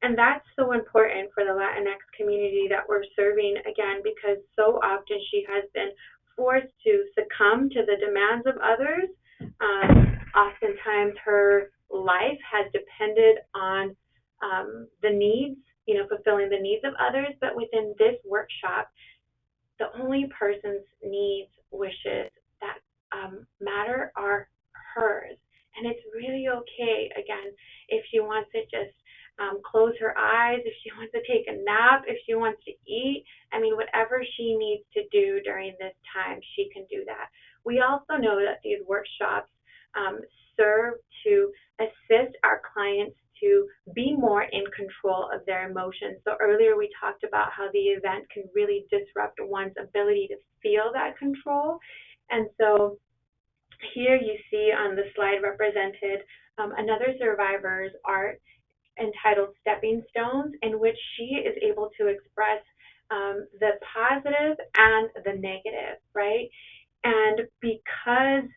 And that's so important for the Latinx community that we're serving, again, because so often she has been forced to succumb to the demands of others. Oftentimes her life has depended on the needs, fulfilling the needs of others, but within this workshop, the only person's needs, wishes that matter are hers. And it's really okay, again, if she wants to just close her eyes, if she wants to take a nap, if she wants to eat, whatever she needs to do during this time, she can do that. We also know that these workshops serve to assist our clients to be more in control of their emotions. So earlier we talked about how the event can really disrupt one's ability to feel that control. And so here you see on the slide represented another survivor's art entitled Stepping Stones, in which she is able to express the positive and the negative, right? And because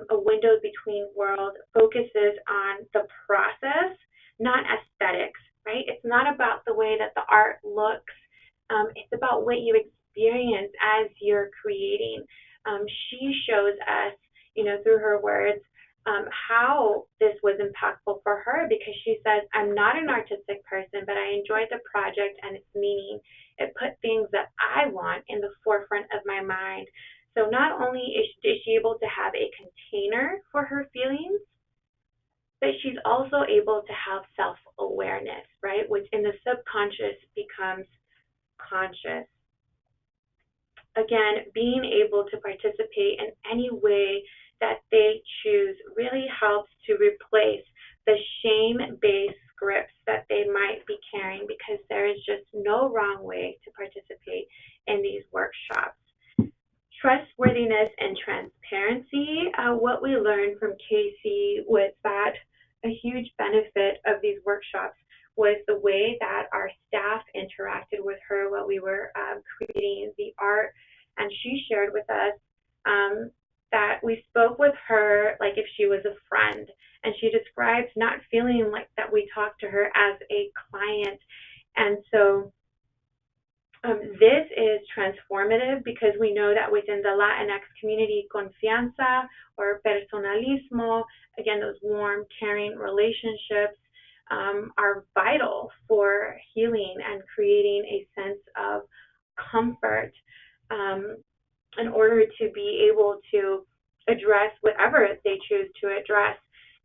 a Windows Between Worlds focuses on the process, not aesthetics, right? It's not about the way that the art looks. It's about what you experience as you're creating. She shows us, through her words, how this was impactful for her, because she says, I'm not an artistic person, but I enjoyed the project and its meaning. It put things that I want in the forefront of my mind. So not only is she able to have a container for her feelings, but she's also able to have self-awareness, right? Which in the subconscious becomes conscious. Again, being able to participate in any way that they choose really helps to replace the shame-based scripts that they might be carrying, because there is just no wrong way to participate in these workshops. Trustworthiness and transparency. What we learned from Casey was that a huge benefit of these workshops was the way that our staff interacted with her while we were creating the art. And she shared with us that we spoke with her like if she was a friend. And she described not feeling like that we talked to her as a client. And so this is transformative, because we know that within the Latinx community, confianza or personalismo, again, those warm, caring relationships are vital for healing and creating a sense of comfort in order to be able to address whatever they choose to address.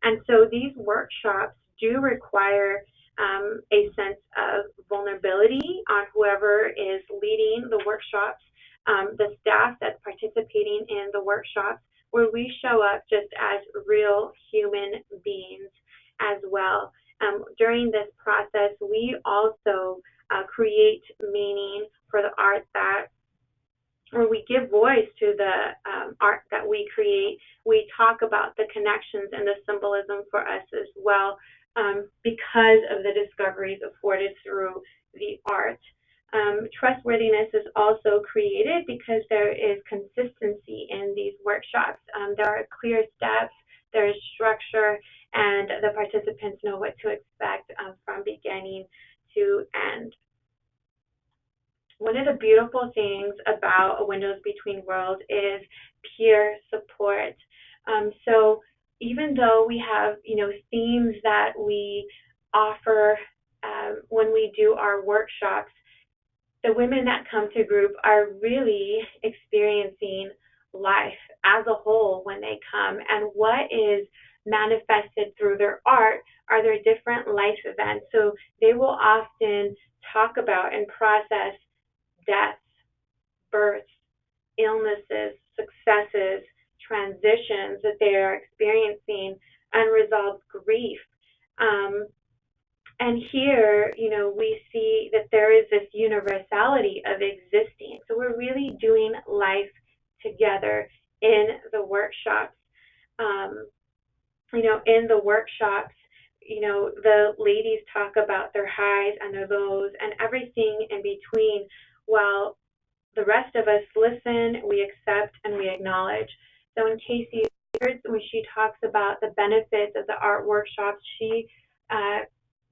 And so these workshops do require a sense of vulnerability on whoever is leading the workshops, the staff that's participating in the workshops, where we show up just as real human beings as well. During this process, we also create meaning for the art that, or we give voice to the art that we create. We talk about the connections and the symbolism for us as well, because of the discoveries afforded through the art. Trustworthiness is also created because there is consistency in these workshops. There are clear steps, there is structure, and the participants know what to expect from beginning to end. One of the beautiful things about A Windows Between Worlds is peer support. So even though we have, themes that we offer when we do our workshops, the women that come to group are really experiencing life as a whole when they come. And what is manifested through their art are their different life events. So they will often talk about and process deaths, births, illnesses, successes, transitions that they are experiencing, unresolved grief. And here, we see that there is this universality of existing. So we're really doing life together in the workshops. In the workshops, the ladies talk about their highs and their lows and everything in between, while the rest of us listen, we accept, and we acknowledge. So in Casey's words, when she talks about the benefits of the art workshops, she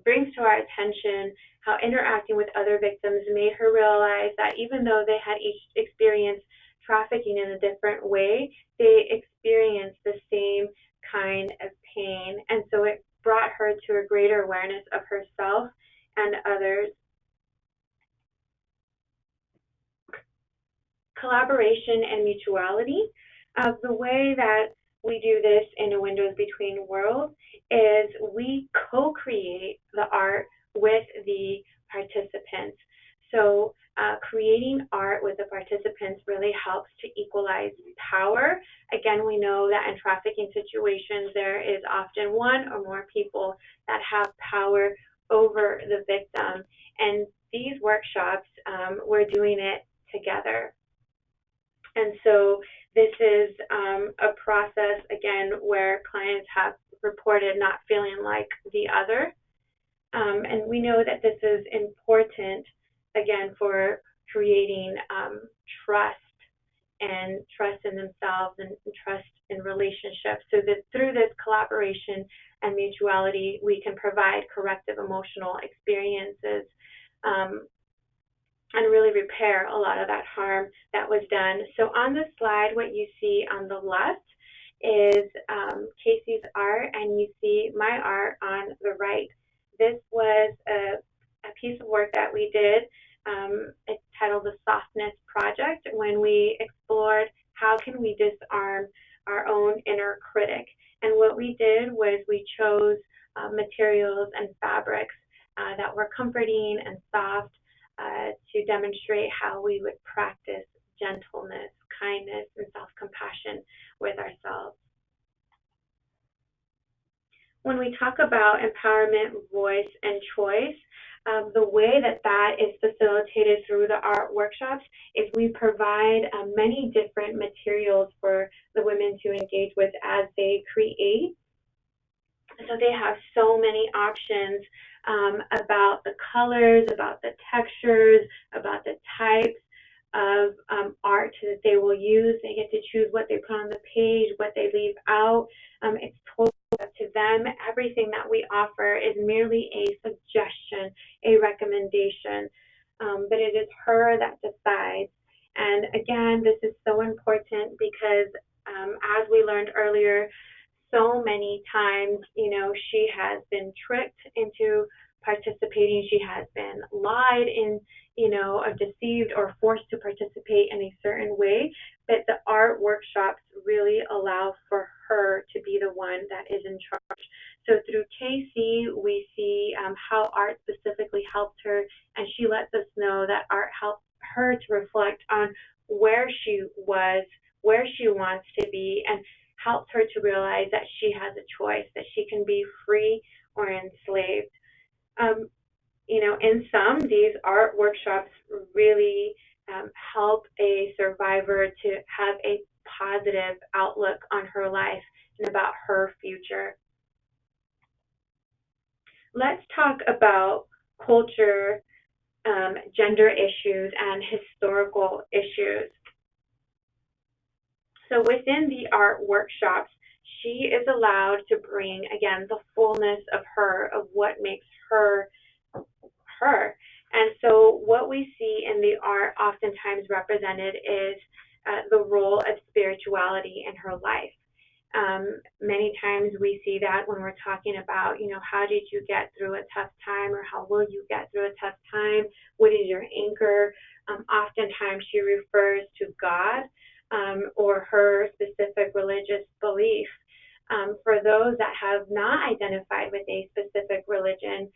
brings to our attention how interacting with other victims made her realize that even though they had each experienced trafficking in a different way, they experienced the same kind of pain. And so it brought her to a greater awareness of herself and others. Collaboration and mutuality. The way that we do this in A Windows Between Worlds is we co-create the art with the participants. So creating art with the participants really helps to equalize power. Again, we know that in trafficking situations, there is often one or more people that have power over the victim. And these workshops, we're doing it together. And so this is a process, again, where clients have reported not feeling like the other. And we know that this is important, again, for creating trust in themselves and trust in relationships, so that through this collaboration and mutuality, we can provide corrective emotional experiences and really repair a lot of that harm that was done. So on this slide, what you see on the left is Casey's art, and you see my art on the right. This was a piece of work that we did. It's titled The Softness Project, when we explored how can we disarm our own inner critic. And what we did was we chose materials and fabrics that were comforting and soft, to demonstrate how we would practice gentleness, kindness, and self-compassion with ourselves. when we talk about empowerment, voice, and choice, the way that that is facilitated through the art workshops is we provide many different materials for the women to engage with as they create. So they have so many options about the colors, about the textures, about the types of art that they will use. They get to choose what they put on the page, what they leave out. It's totally up to them. Everything that we offer is merely a suggestion, a recommendation, but it is her that decides. And again, this is so important because as we learned earlier, so many times, she has been tricked into participating. She has been lied in, or deceived or forced to participate in a certain way. But the art workshops really allow for her to be the one that is in charge. So through Casey, we see how art specifically helped her, and she lets us know that art helped her to reflect on where she was, where she wants to be, and helped her to realize that she has a choice, that she can be free or enslaved. In sum, these art workshops really help a survivor to have a positive outlook on her life and about her future. Let's talk about culture, gender issues, and historical issues. So within the art workshops, she is allowed to bring, again, the fullness of her, of what makes her, her. And so what we see in the art oftentimes represented is the role of spirituality in her life. Many times we see that when we're talking about, how did you get through a tough time, or how will you get through a tough time? What is your anchor? Oftentimes she refers to God or her specific religious belief. For those that have not identified with a specific religion,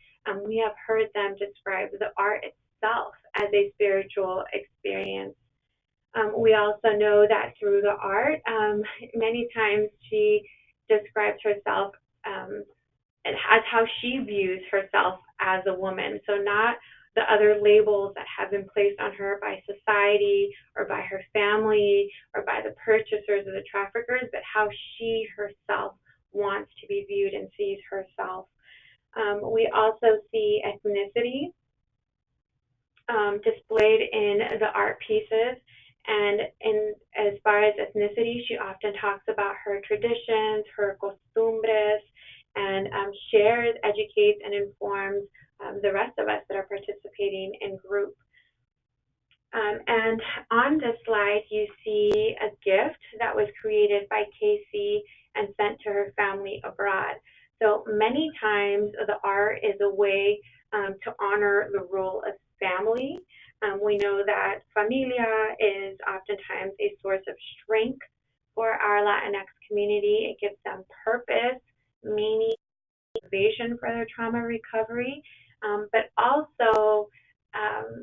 we have heard them describe the art itself as a spiritual experience. We also know that through the art, many times she describes herself as how she views herself as a woman. So not the other labels that have been placed on her by society or by her family or by the purchasers or the traffickers, but how she herself wants to be viewed and sees herself. We also see ethnicity displayed in the art pieces. And as far as ethnicity, she often talks about her traditions, her costumbres, and shares, educates, and informs the rest of us that are participating in group. And on this slide, you see a gift that was created by Casey and sent to her family abroad. So many times the art is a way to honor the role of family. We know that familia is oftentimes a source of strength for our Latinx community. It gives them purpose, meaning, motivation for their trauma recovery, but also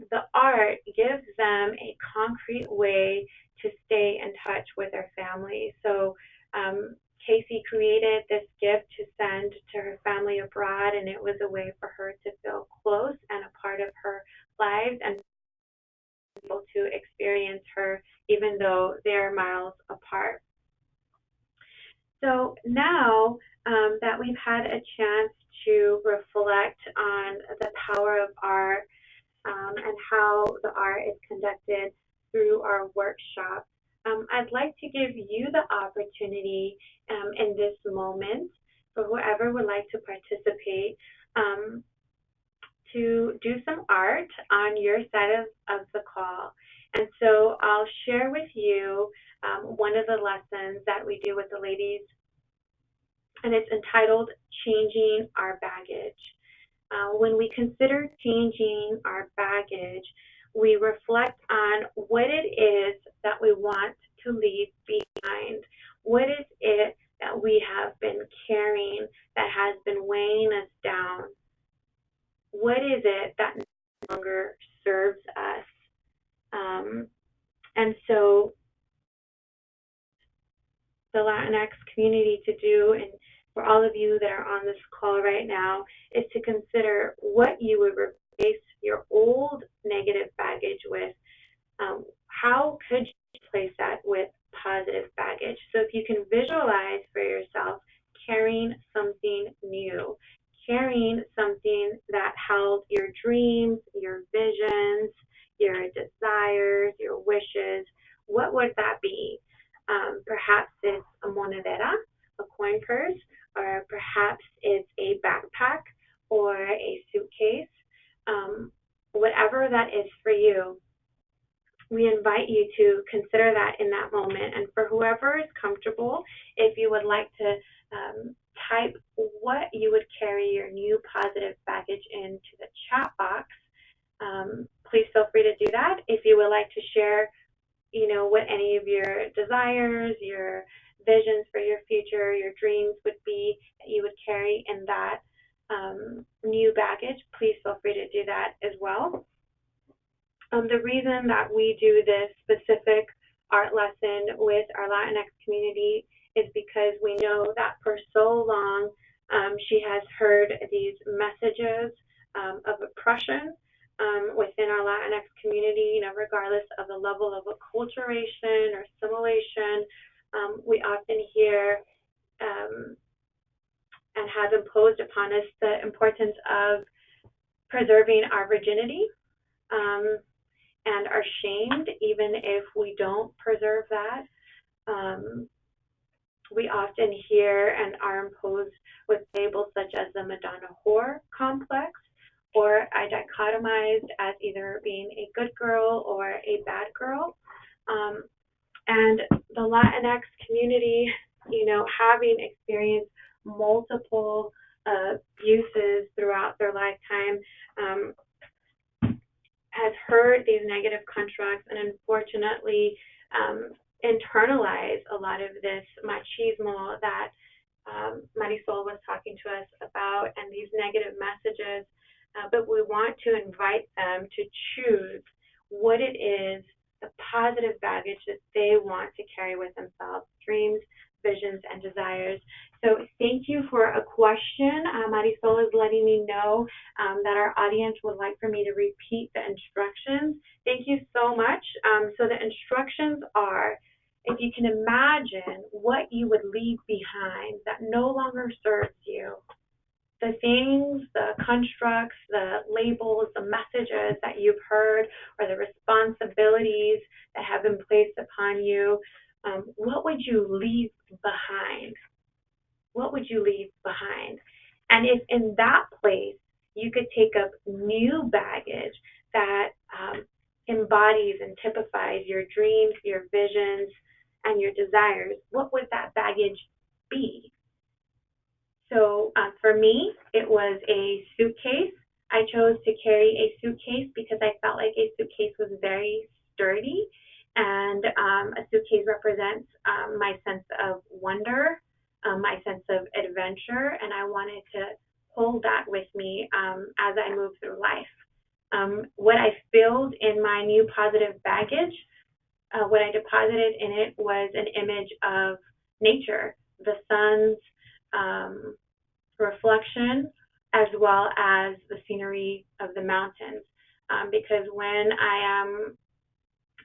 the art gives them a concrete way to stay in touch with their family. So Casey created this gift to send to her family abroad, and it was a way for her to feel close and a part of her lives and able to experience her even though they're miles apart. So now that we've had a chance to reflect on the power of art and how the art is conducted through our workshop, I'd like to give you the opportunity in this moment for whoever would like to participate to do some art on your side of the call. And so I'll share with you one of the lessons that we do with the ladies, and it's entitled Changing Our Baggage. When we consider changing our baggage, we reflect on what it is that we want to leave behind. What is it that we have been carrying that has been weighing us down? What is it that no longer serves us? And so the Latinx community to do for all of you that are on this call right now is to consider what you would replace your old negative baggage with. How could you replace that with positive baggage? So if you can visualize for yourself carrying something new, carrying something that held your dreams, your visions, your desires, your wishes, what would that be? Perhaps it's a monedera, a coin purse, or perhaps it's a backpack or a suitcase. Whatever that is for you, we invite you to consider that in that moment. And for whoever is comfortable, if you would like to type what you would carry your new positive baggage into the chat box, please feel free to do that. If you would like to share, what any of your desires, your visions for your future, your dreams would be that you would carry in that new baggage, please feel free to do that as well. The reason that we do this specific art lesson with our Latinx community is because we know that for so long she has heard these messages of oppression within our Latinx community, regardless of the level of acculturation or assimilation. We often hear and have imposed upon us the importance of preserving our virginity. And are shamed even if we don't preserve that. We often hear and are imposed with labels such as the Madonna whore complex, or are dichotomized as either being a good girl or a bad girl. And the Latinx community, having experienced multiple abuses throughout their lifetime, has heard these negative constructs and unfortunately internalized a lot of this machismo that Marisol was talking to us about and these negative messages. But we want to invite them to choose what it is, the positive baggage that they want to carry with themselves, dreams, visions, and desires. So thank you for a question. Marisol is letting me know that our audience would like for me to repeat the instructions. Thank you so much. So the instructions are, if you can imagine what you would leave behind that no longer serves you, the things, the constructs, the labels, the messages that you've heard, or the responsibilities that have been placed upon you, what would you leave behind? What would you leave behind? And if in that place you could take up new baggage that embodies and typifies your dreams, your visions, and your desires, what would that baggage be? So for me, it was a suitcase. I chose to carry a suitcase because I felt like a suitcase was very sturdy, and a suitcase represents my sense of wonder, my sense of adventure, and I wanted to hold that with me as I move through life. What I filled in my new positive baggage, what I deposited in it was an image of nature, the sun's reflection, as well as the scenery of the mountains. Because when I am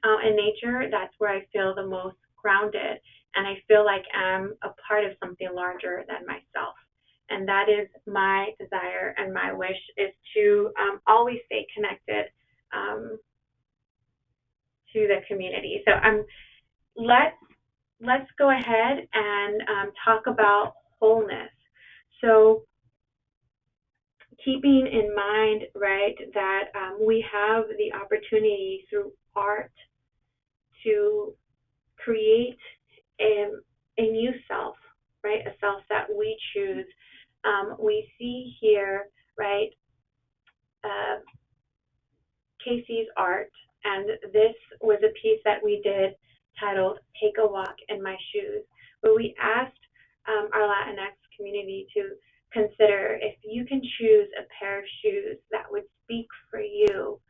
out in nature, that's where I feel the most grounded, and I feel like I'm a part of something larger than myself. And that is my desire and my wish, is to always stay connected to the community. So let's go ahead and talk about wholeness. So keeping in mind, right, that we have the opportunity through art to create a new self, right, a self that we choose. We see here, right, Casey's art, and this was a piece that we did titled Take a Walk in My Shoes, where we asked our Latinx community to consider, if you can choose a pair of shoes that would speak for you,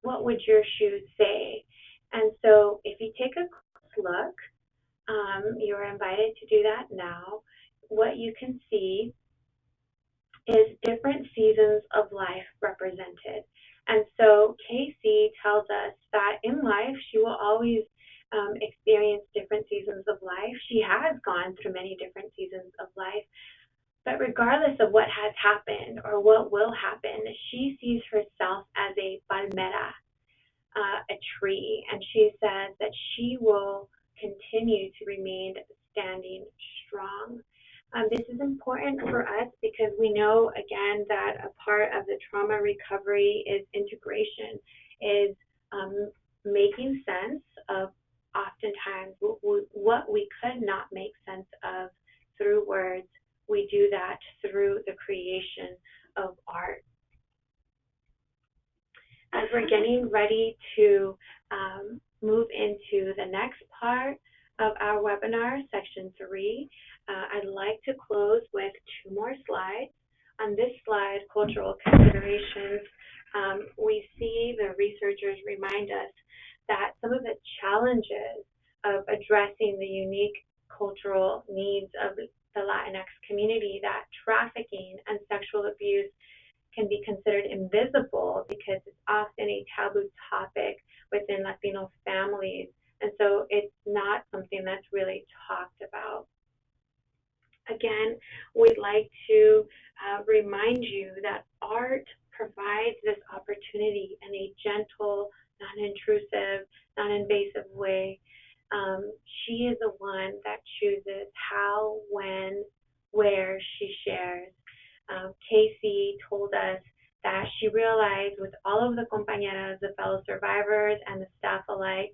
what would your shoes say? And so if you take a close look, you're invited to do that now. what you can see is different seasons of life represented. And so Casey tells us that in life, she will always experience different seasons of life. She has gone through many different seasons of life. But regardless of what has happened or what will happen, she sees herself as a palmera, a tree, and she says that she will continue to remain standing strong. This is important for us because we know, again, that a part of the trauma recovery is integration, is making sense of oftentimes what we could not make sense of through words. We do that through the creation of art. As we're getting ready to move into the next part of our webinar, section 3, I'd like to close with 2 more slides. On this slide, cultural considerations, we see the researchers remind us that some of the challenges of addressing the unique cultural needs of the Latinx community, that trafficking and sexual abuse can be considered invisible because it's often a taboo topic within Latino families. And so it's not something that's really talked about. Again, we'd like to remind you that art provides this opportunity in a gentle, non-intrusive, non-invasive way. She is the one that chooses how, when, where she shares. Casey told us that she realized with all of the compañeras, the fellow survivors, and the staff alike,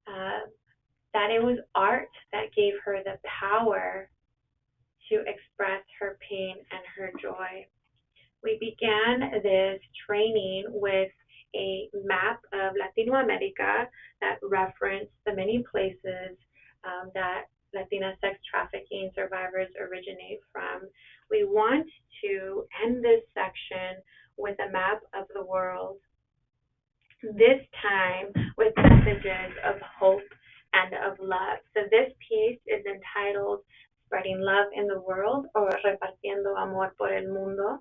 that it was art that gave her the power to express her pain and her joy. We began this training with a map of Latino America that referenced the many places that Latina sex trafficking survivors originate from. We want to end this section with a map of the world, this time with messages of hope and of love. So this piece is entitled Spreading Love in the World, or Repartiendo Amor por el Mundo.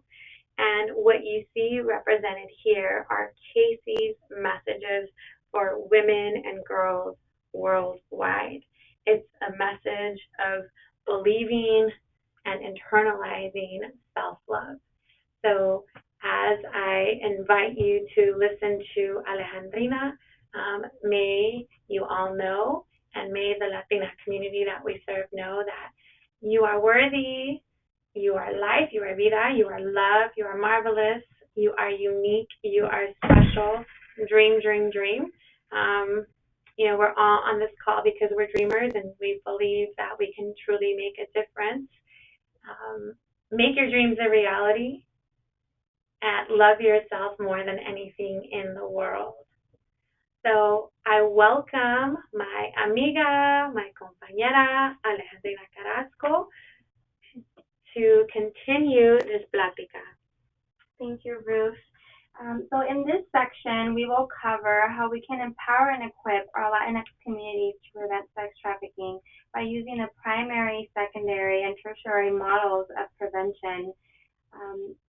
And what you see represented here are Casey's messages for women and girls worldwide. It's a message of believing and internalizing self-love. So as I invite you to listen to Alejandrina, may you all know, and may the Latina community that we serve know, that you are worthy, you are life, you are vida, you are love, you are marvelous, you are unique, you are special. Dream, dream, dream. We're all on this call because we're dreamers and we believe that we can truly make a difference. Make your dreams a reality and love yourself more than anything in the world. So I welcome my amiga, my compañera, Alejandrina Carrasco, to continue this plática. Thank you, Ruth. So in this section, we will cover how we can empower and equip our Latinx communities to prevent sex trafficking by using the primary, secondary, and tertiary models of prevention.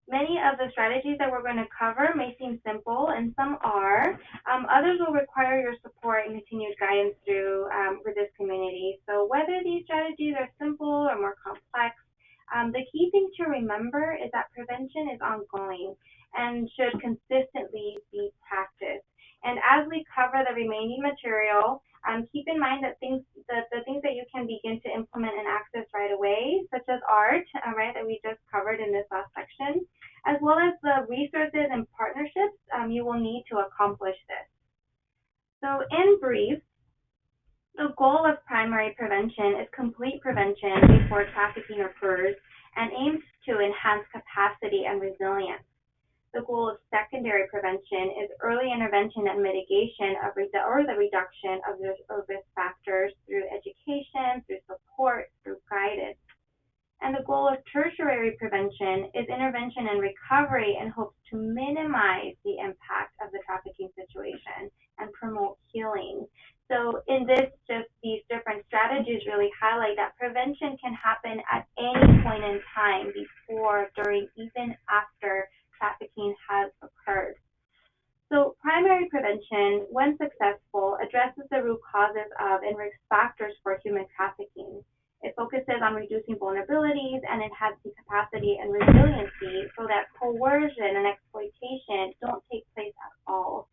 Many of the strategies that we're going to cover may seem simple, and some are. Others will require your support and continued guidance through with this community. So whether these strategies are simple or more complex, the key thing to remember is that prevention is ongoing and should consistently be practiced. And as we cover the remaining material, keep in mind that the things that you can begin to implement and access right away, such as art, right, that we just covered in this last section, as well as the resources and partnerships you will need to accomplish this. So in brief, the goal of primary prevention is complete prevention before trafficking occurs and aims to enhance capacity and resilience. The goal of secondary prevention is early intervention and mitigation or the reduction of risk factors through education, through support, through guidance. And the goal of tertiary prevention is intervention and recovery in hopes to minimize the impact of the trafficking situation and promote healing. So in this, just these different strategies really highlight that prevention can happen at any primary prevention, when successful, addresses the root causes of and risk factors for human trafficking. It focuses on reducing vulnerabilities and enhancing capacity and resiliency so that coercion and exploitation don't take place at all.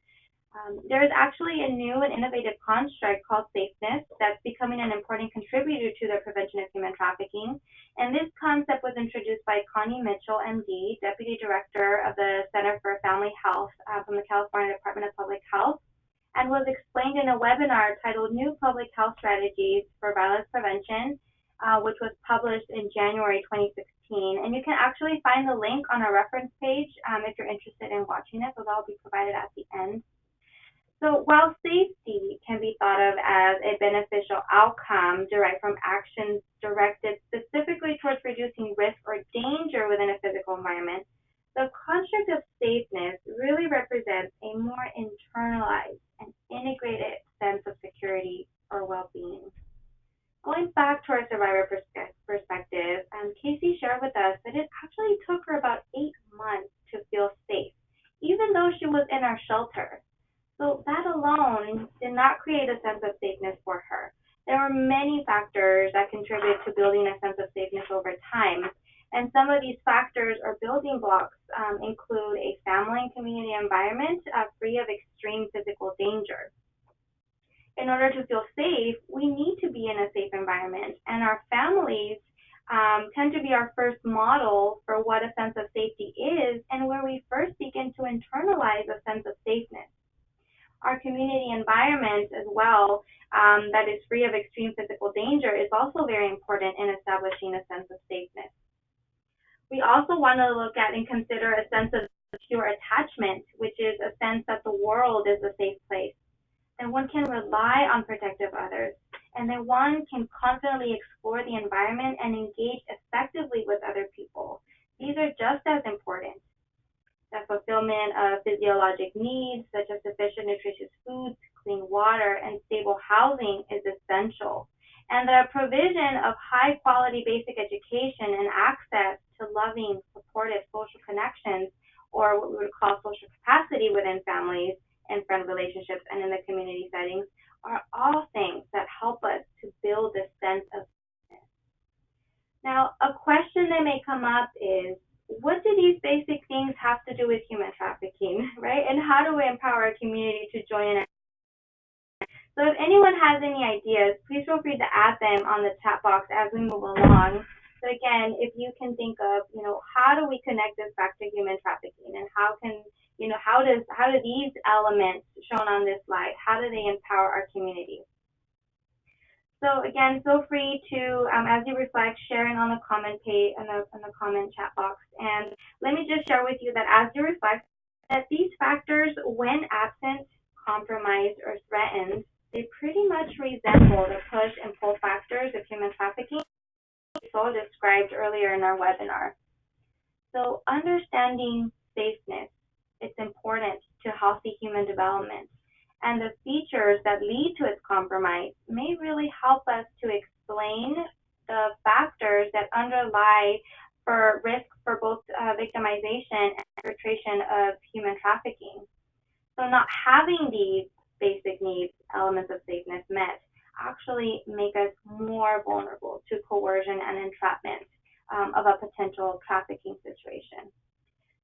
There is actually a new and innovative construct called safeness that's becoming an important contributor to the prevention of human trafficking. And this concept was introduced by Connie Mitchell, MD, Deputy Director of the Center for Family Health from the California Department of Public Health, and was explained in a webinar titled New Public Health Strategies for Violence Prevention, which was published in January 2016. And you can actually find the link on our reference page if you're interested in watching it, so that'll be provided at the end. So while safety can be thought of as a beneficial outcome derived from actions directed specifically towards reducing risk or danger within a physical environment, the construct of safeness really represents a more internalized and integrated sense of security or well-being. Going back to our survivor perspective, Casey shared with us that it actually took her about 8 months to feel safe, even though she was in our shelter. So that alone did not create a sense of safeness for her. There were many factors that contribute to building a sense of safeness over time. And some of these factors or building blocks include a family and community environment free of extreme physical danger. In order to feel safe, we need to be in a safe environment. And our families tend to be our first model for what a sense of safety is and where we first begin to internalize a sense of safeness. Our community environment as well, that is free of extreme physical danger, is also very important in establishing a sense of safeness. We also want to look at and consider a sense of secure attachment, which is a sense that the world is a safe place. And one can rely on protective others, and then one can confidently explore the environment and engage effectively with other people. These are just as important. The fulfillment of physiologic needs such as sufficient nutritious foods, clean water, and stable housing is essential. And the provision of high quality basic education and access to loving, supportive social connections, or what we would call social capacity within families and friend relationships and in the community settings, are all things that help us to build this sense of safety. Now, a question that may come up is, what do these basic things have to do with human trafficking, right? And how do we empower our community to join in? So if anyone has any ideas, please feel free to add them on the chat box as we move along. So again, if you can think of, how do we connect this back to human trafficking, and how do these elements shown on this slide, how do they empower our community? So again, feel free to, as you reflect, sharing on the comment page and the comment chat box. And let me just share with you that as you reflect, that these factors, when absent, compromised, or threatened, they pretty much resemble the push and pull factors of human trafficking we saw described earlier in our webinar. So understanding safeness, it's important to healthy human development. And the features that lead to its compromise may really help us to explain the factors that underlie for risk for both victimization and perpetration of human trafficking. So not having these basic needs, elements of safeness met, actually make us more vulnerable to coercion and entrapment of a potential trafficking situation.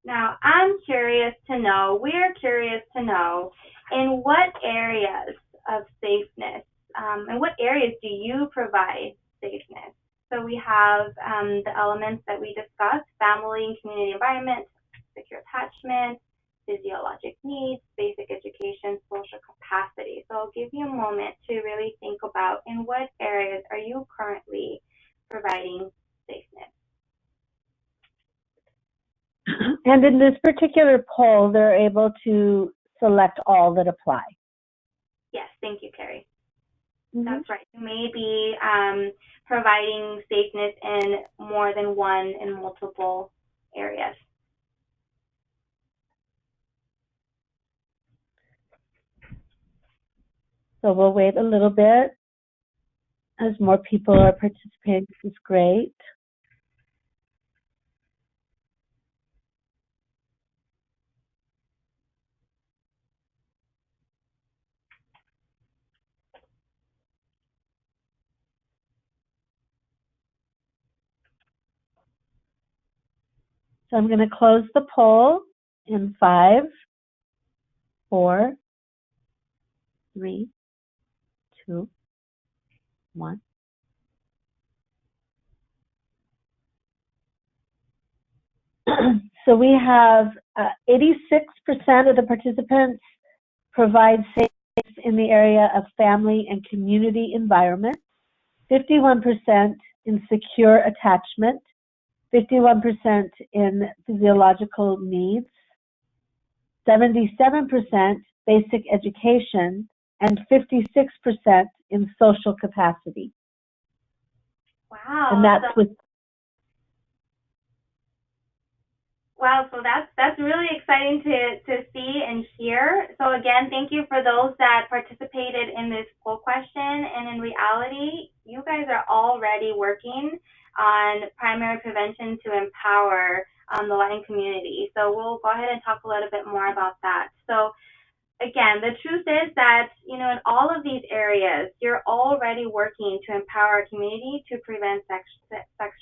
Now, we're curious to know, in what areas of safeness, and what areas do you provide safeness? So we have the elements that we discussed: family and community environment, secure attachment, physiologic needs, basic education, social capacity. So I'll give you a moment to really think about, in what areas are you currently providing safeness? And in this particular poll, they're able to select all that apply. Yes, thank you, Carrie. Mm-hmm. That's right. You may be providing safeness in more than one and multiple areas. So we'll wait a little bit as more people are participating. This is great. So I'm going to close the poll in 5, 4, 3, 2, 1. So we have 86% of the participants provide safe in the area of family and community environment, 51% in secure attachment, 51% in physiological needs, 77% basic education, and 56% in social capacity. Wow. And that's with Wow, so that's really exciting to see and hear. So again, thank you for those that participated in this poll question. And in reality, you guys are already working on primary prevention to empower the Latin community. So we'll go ahead and talk a little bit more about that. So again, the truth is that, in all of these areas, you're already working to empower our community to prevent sex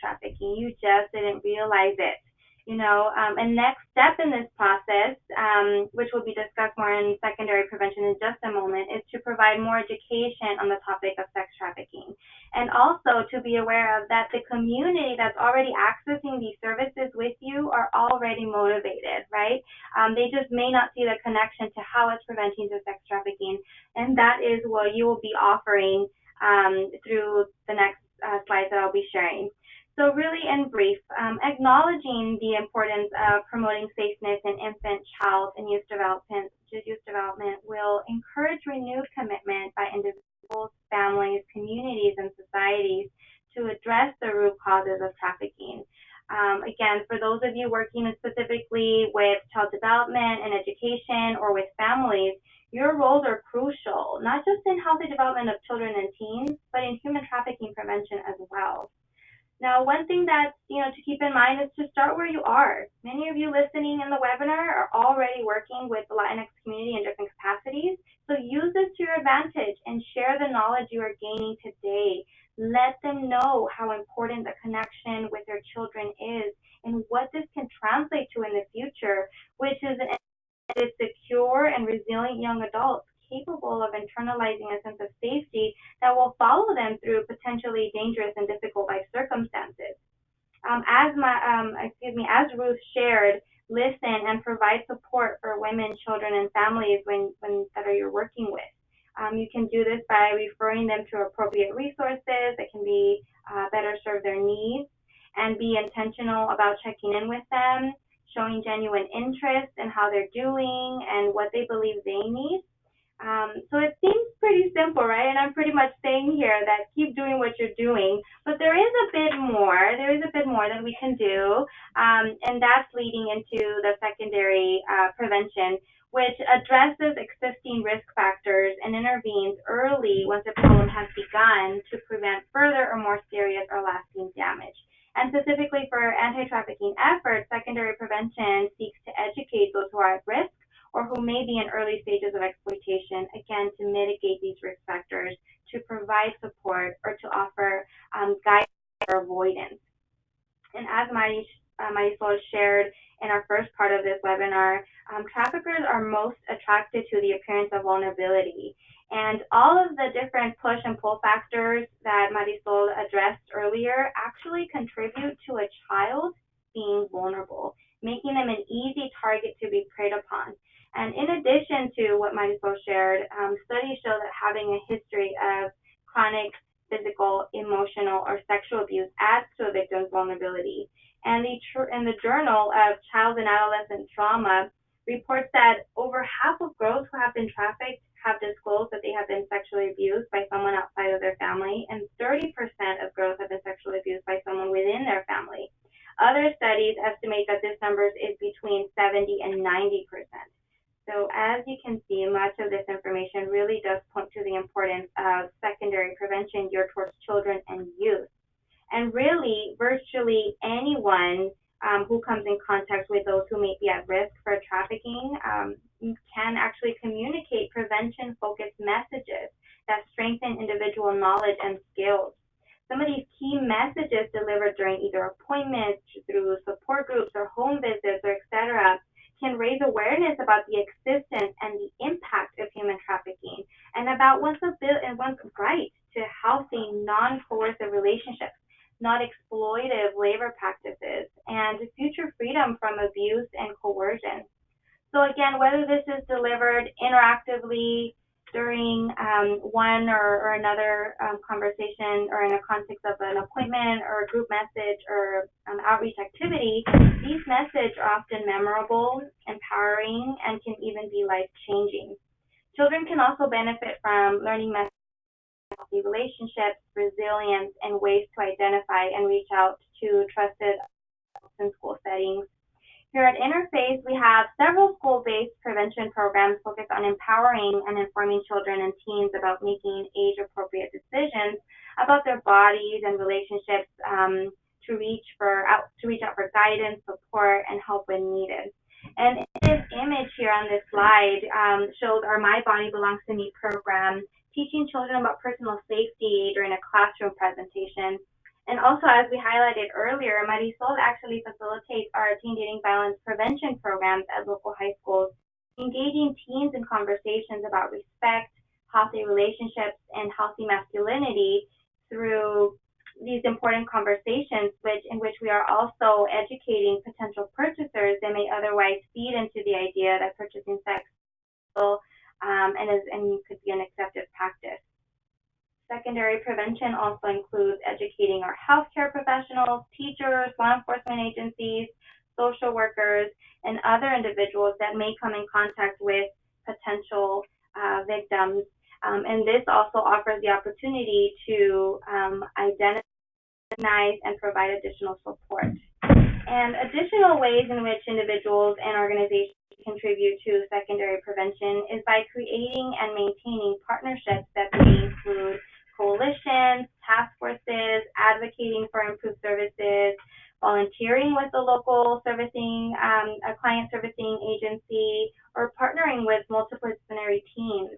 trafficking. You just didn't realize it. And next step in this process, which will be discussed more in secondary prevention in just a moment, is to provide more education on the topic of sex trafficking. And also to be aware of that the community that's already accessing these services with you are already motivated, right? They just may not see the connection to how it's preventing the sex trafficking. And that is what you will be offering through the next slides that I'll be sharing. So really in brief, acknowledging the importance of promoting safeness in infant, child, and youth development will encourage renewed commitment by individuals, families, communities, and societies to address the root causes of trafficking. Again, for those of you working specifically with child development and education or with families, your roles are crucial, not just in healthy development of children and teens, but in human trafficking prevention as well. Now, one thing that, to keep in mind is to start where you are. Many of you listening in the webinar are already working with the Latinx community in different capacities. So use this to your advantage and share the knowledge you are gaining today. Let them know how important the connection with their children is and what this can translate to in the future, which is secure and resilient young adults capable of internalizing a sense of safety that will follow them through potentially dangerous and difficult life circumstances. As Ruth shared, listen and provide support for women, children, and families that you're working with. You can do this by referring them to appropriate resources that can be better serve their needs, and be intentional about checking in with them, showing genuine interest in how they're doing and what they believe they need. So it seems pretty simple, right? And I'm pretty much saying here that keep doing what you're doing, but there is a bit more. There is a bit more that we can do, and that's leading into the secondary prevention, which addresses existing risk factors and intervenes early once a problem has begun to prevent further or more serious or lasting damage. And specifically for anti-trafficking efforts, secondary prevention seeks to educate those who are at risk or who may be in early stages of exploitation, again, to mitigate these risk factors, to provide support, or to offer guidance for avoidance. And as Marisol shared in our first part of this webinar, traffickers are most attracted to the appearance of vulnerability. And all of the different push and pull factors that Marisol addressed earlier actually contribute to a child being vulnerable, making them an easy target to be preyed upon. And in addition to what Marisol shared, studies show that having a history of chronic physical, emotional, or sexual abuse adds to a victim's vulnerability. And the Journal of Child and Adolescent Trauma reports that over half of girls who have been trafficked have disclosed that they have been sexually abused by someone outside of their family, and 30% of girls have been sexually abused by someone within their family. Other studies estimate that this number is between 70 and 90%. So as you can see, much of this information really does point to the importance of secondary prevention geared towards children and youth. And really, virtually anyone who comes in contact with those who may be at risk for trafficking can actually communicate prevention-focused messages that strengthen individual knowledge and skills. Some of these key messages delivered during either appointments, through through support groups or home visits or etc., can raise awareness about the existence and the impact of human trafficking and about one's right to healthy, non-coercive relationships, not exploitive labor practices, and future freedom from abuse and coercion. So again, whether this is delivered interactively during one or another conversation or in a context of an appointment or a group message or outreach activity, these messages are often memorable, empowering, and can even be life-changing. Children can also benefit from learning healthy relationships, resilience, and ways to identify and reach out to trusted adults in school settings. Here at Interfaith, we have several school-based prevention programs focused on empowering and informing children and teens about making age-appropriate decisions about their bodies and relationships to reach out for guidance, support, and help when needed. And this image here on this slide shows our My Body Belongs to Me program, teaching children about personal safety during a classroom presentation. And also, as we highlighted earlier, Marisol actually facilitates our teen dating violence prevention programs at local high schools, engaging teens in conversations about respect, healthy relationships, and healthy masculinity through these important conversations in which we are also educating potential purchasers that may otherwise feed into the idea that purchasing sex and could be an accepted practice. Secondary prevention also includes educating our healthcare professionals, teachers, law enforcement agencies, social workers, and other individuals that may come in contact with potential victims. And this also offers the opportunity to identify and provide additional support. And additional ways in which individuals and organizations contribute to secondary prevention is by creating and maintaining partnerships that may include coalitions, task forces, advocating for improved services, volunteering with the local a client servicing agency, or partnering with multidisciplinary teams.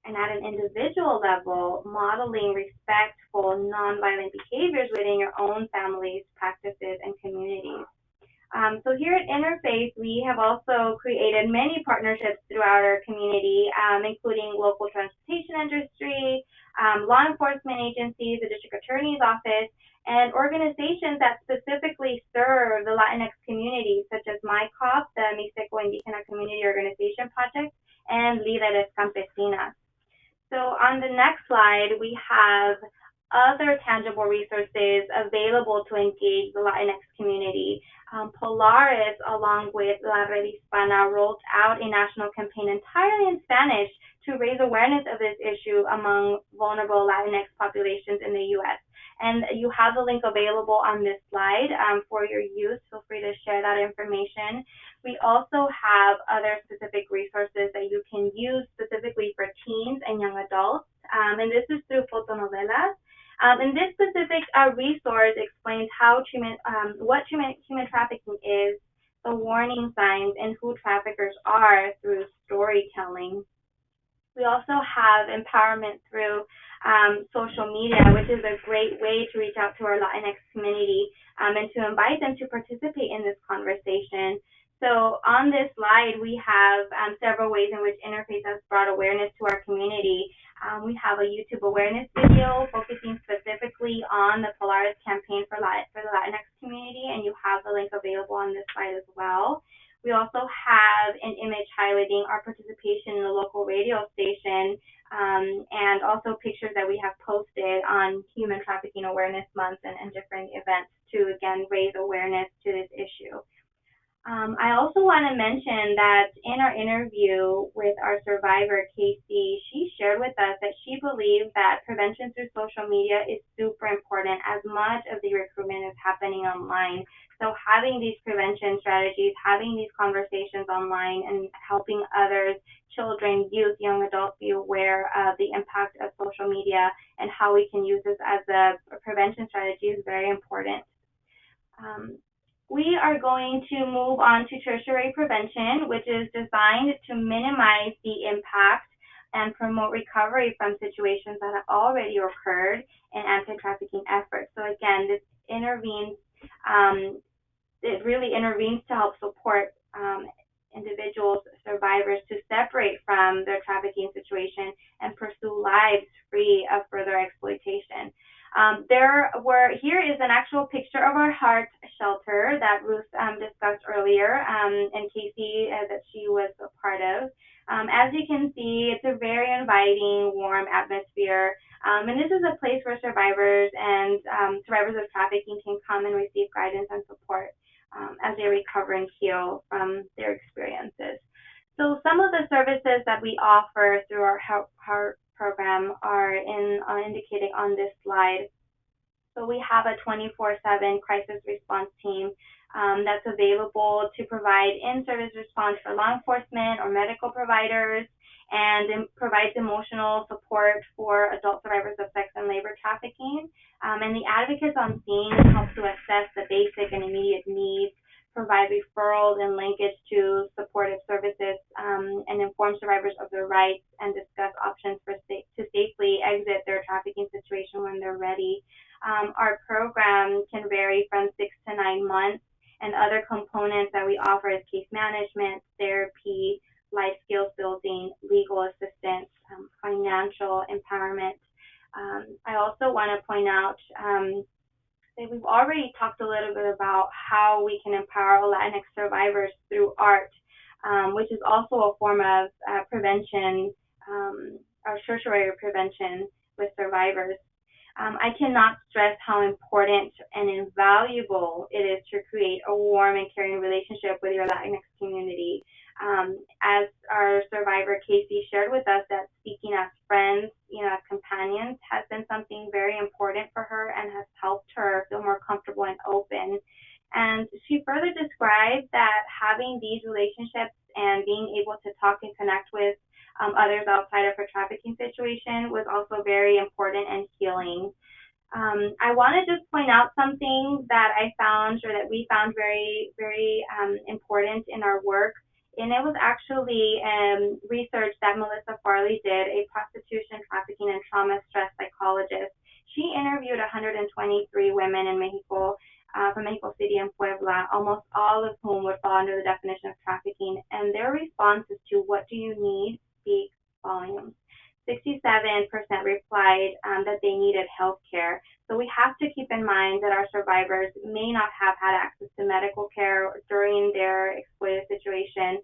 And at an individual level, modeling respectful, nonviolent behaviors within your own families, practices, and communities. So here at Interfaith, we have also created many partnerships throughout our community, including local transportation industry, law enforcement agencies, the district attorney's office, and organizations that specifically serve the Latinx community, such as MyCOP, the Mixteco Indígena Community Organization Project, and Líderes Campesinas. So on the next slide, we have other tangible resources available to engage the Latinx community. Polaris, along with La Red Hispana, rolled out a national campaign entirely in Spanish to raise awareness of this issue among vulnerable Latinx populations in the U.S. And you have the link available on this slide for your use. Feel free to share that information. We also have other specific resources that you can use specifically for teens and young adults. And this is through fotonovelas. And this specific resource explains what human trafficking is, the warning signs, and who traffickers are through storytelling. We also have empowerment through social media, which is a great way to reach out to our Latinx community and to invite them to participate in this conversation. So on this slide, we have several ways in which Interfaith has brought awareness to our community. We have a YouTube awareness video focusing specifically on the Polaris campaign for the Latinx community, and you have the link available on this slide as well. We also have an image highlighting our participation in the local radio station and also pictures that we have posted on Human Trafficking Awareness Month and different events to, again, raise awareness to this issue. I also want to mention that in our interview with our survivor, Casey, she shared with us that she believes that prevention through social media is super important, as much of the recruitment is happening online. So having these prevention strategies, having these conversations online, and helping others, children, youth, young adults, be aware of the impact of social media and how we can use this as a prevention strategy is very important. We are going to move on to tertiary prevention, which is designed to minimize the impact and promote recovery from situations that have already occurred in anti-trafficking efforts. So again, this intervenes it really intervenes to help support individuals, survivors, to separate from their trafficking situation and pursue lives free of further exploitation. Here is an actual picture of our heart shelter that Ruth discussed earlier, and Casey that she was a part of. As you can see, it's a very inviting, warm atmosphere, and this is a place where survivors and survivors of trafficking can come and receive guidance and support as they recover and heal from their experiences. So some of the services that we offer through our heart program are indicated on this slide. So we have a 24/7 crisis response team that's available to provide in-service response for law enforcement or medical providers, and provides emotional support for adult survivors of sex and labor trafficking. And the advocates on scene help to assess the basic and immediate needs, provide referrals and linkage to supportive services, and inform survivors of their rights and discuss options to safely exit their trafficking situation when they're ready. Our program can vary from 6 to 9 months, and other components that we offer is case management, therapy, life skills building, legal assistance, financial empowerment. I also want to point out that we've already talked a little bit about how we can empower Latinx survivors through art, which is also a form of prevention, or tertiary prevention with survivors. I cannot stress how important and invaluable it is to create a warm and caring relationship with your Latinx community. As our survivor Casey shared with us, that speaking as friends, as companions, has been something very important for her and has helped her feel more comfortable and open. And she further described that having these relationships and being able to talk and connect with others outside of her trafficking situation was also very important and healing. I want to just point out something that I found, or that we found very, very important in our work. And it was actually research that Melissa Farley did, a prostitution, trafficking, and trauma stress psychologist. She interviewed 123 women in Mexico, from Mexico City and Puebla, almost all of whom would fall under the definition of trafficking. And their responses to "what do you need" speak volumes. 67% replied that they needed health care. So we have to keep in mind that our survivors may not have had access to medical care during their exploited situation.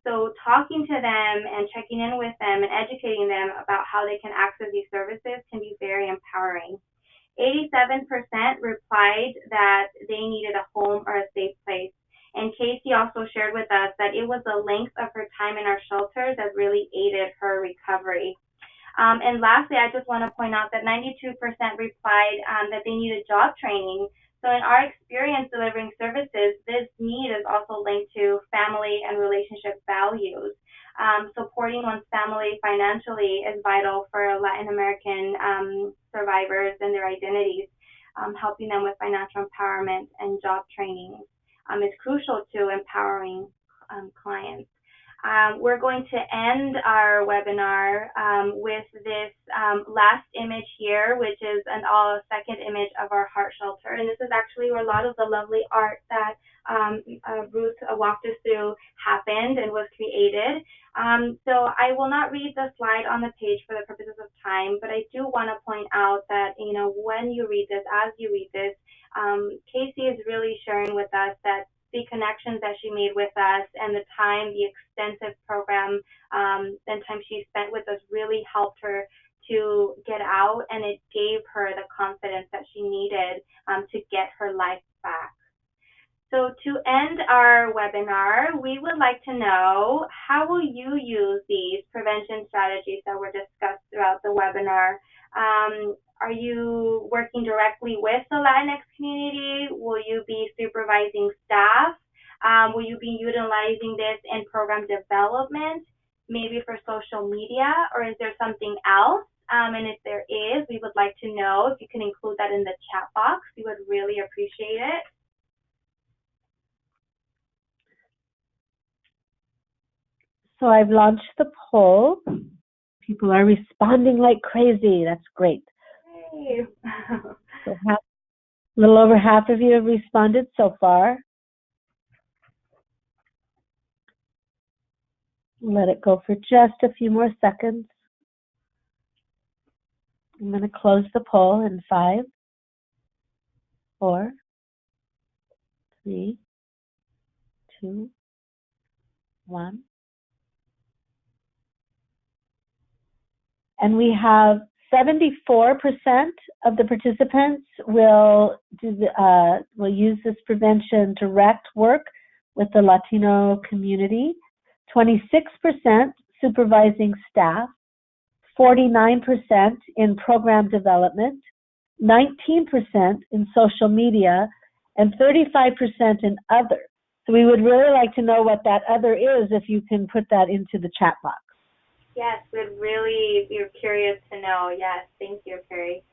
So talking to them and checking in with them and educating them about how they can access these services can be very empowering. 87% replied that they needed a home or a safe place. And Casey also shared with us that it was the length of her time in our shelters that really aided her recovery. And lastly, I just want to point out that 92% replied that they needed job training. So in our experience delivering services, this need is also linked to family and relationship values. Supporting one's family financially is vital for Latin American survivors and their identities. Helping them with financial empowerment and job training is crucial to empowering clients. We're going to end our webinar with this last image here, which is a second image of our heart shelter. And this is actually where a lot of the lovely art that Ruth walked us through happened and was created. So I will not read the slide on the page for the purposes of time, but I do want to point out that, when you read this, as you read this, Casey is really sharing with us that the connections that she made with us and the extensive program, and time she spent with us really helped her to get out, and it gave her the confidence that she needed to get her life back. So to end our webinar, we would like to know, how will you use these prevention strategies that were discussed throughout the webinar? Are you working directly with the Latinx community? Will you be supervising staff? Will you be utilizing this in program development, maybe for social media, or is there something else? And if there is, we would like to know. If you can include that in the chat box, we would really appreciate it. So I've launched the poll. People are responding like crazy. That's great. Hey. So A little over half of you have responded so far. Let it go for just a few more seconds. I'm going to close the poll in 5, 4, 3, 2, 1. And we have 74% of the participants will use this prevention direct work with the Latino community, 26% supervising staff, 49% in program development, 19% in social media, and 35% in other. So we would really like to know what that other is if you can put that into the chat box. Yes, we'd really be curious to know. Yes, thank you, Carrie.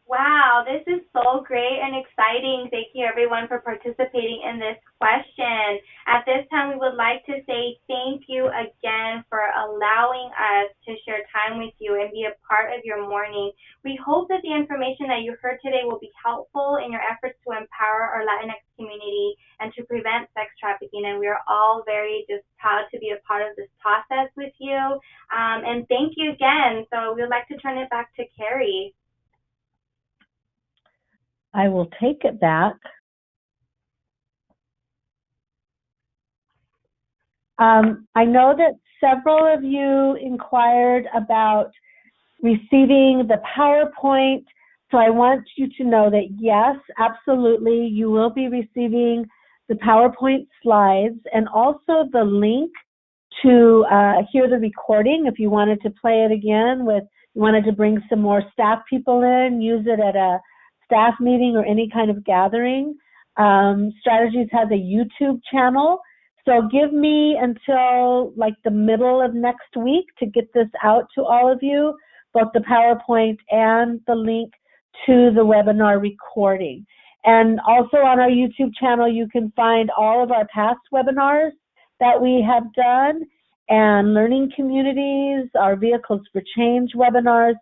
Wow, this is so great and exciting. Thank you, everyone, for participating in this question. At this time, we would like to say thank you again for allowing us to share time with you and be a part of your morning. We hope that the information that you heard today will be helpful in your efforts to empower our Latinx community and to prevent sex trafficking. And we are all very just proud to be a part of this process with you. And thank you again. So we would like to turn it back to Carrie. I will take it back. I know that several of you inquired about receiving the PowerPoint, so I want you to know that yes, absolutely, you will be receiving the PowerPoint slides and also the link to hear the recording if you wanted to play it again you wanted to bring some more staff people in, use it at a staff meeting or any kind of gathering. Strategies has a YouTube channel, so give me until like the middle of next week to get this out to all of you, both the PowerPoint and the link to the webinar recording. And also on our YouTube channel, you can find all of our past webinars that we have done and learning communities, our Vehicles for Change webinars.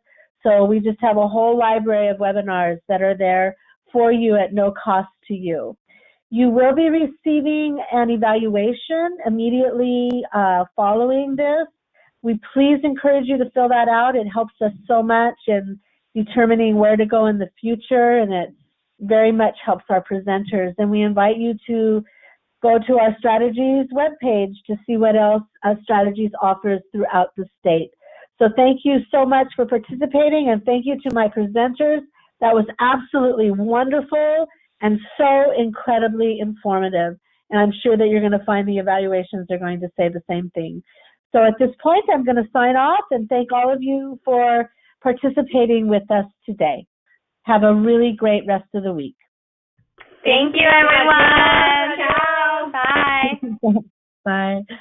So we just have a whole library of webinars that are there for you at no cost to you. You will be receiving an evaluation immediately following this. We please encourage you to fill that out. It helps us so much in determining where to go in the future, and it very much helps our presenters. And we invite you to go to our strategies webpage to see what else Strategies offers throughout the state. So thank you so much for participating, and thank you to my presenters. That was absolutely wonderful and so incredibly informative. And I'm sure that you're going to find the evaluations are going to say the same thing. So at this point, I'm going to sign off and thank all of you for participating with us today. Have a really great rest of the week. Thank you, everyone. Ciao. Bye. Bye.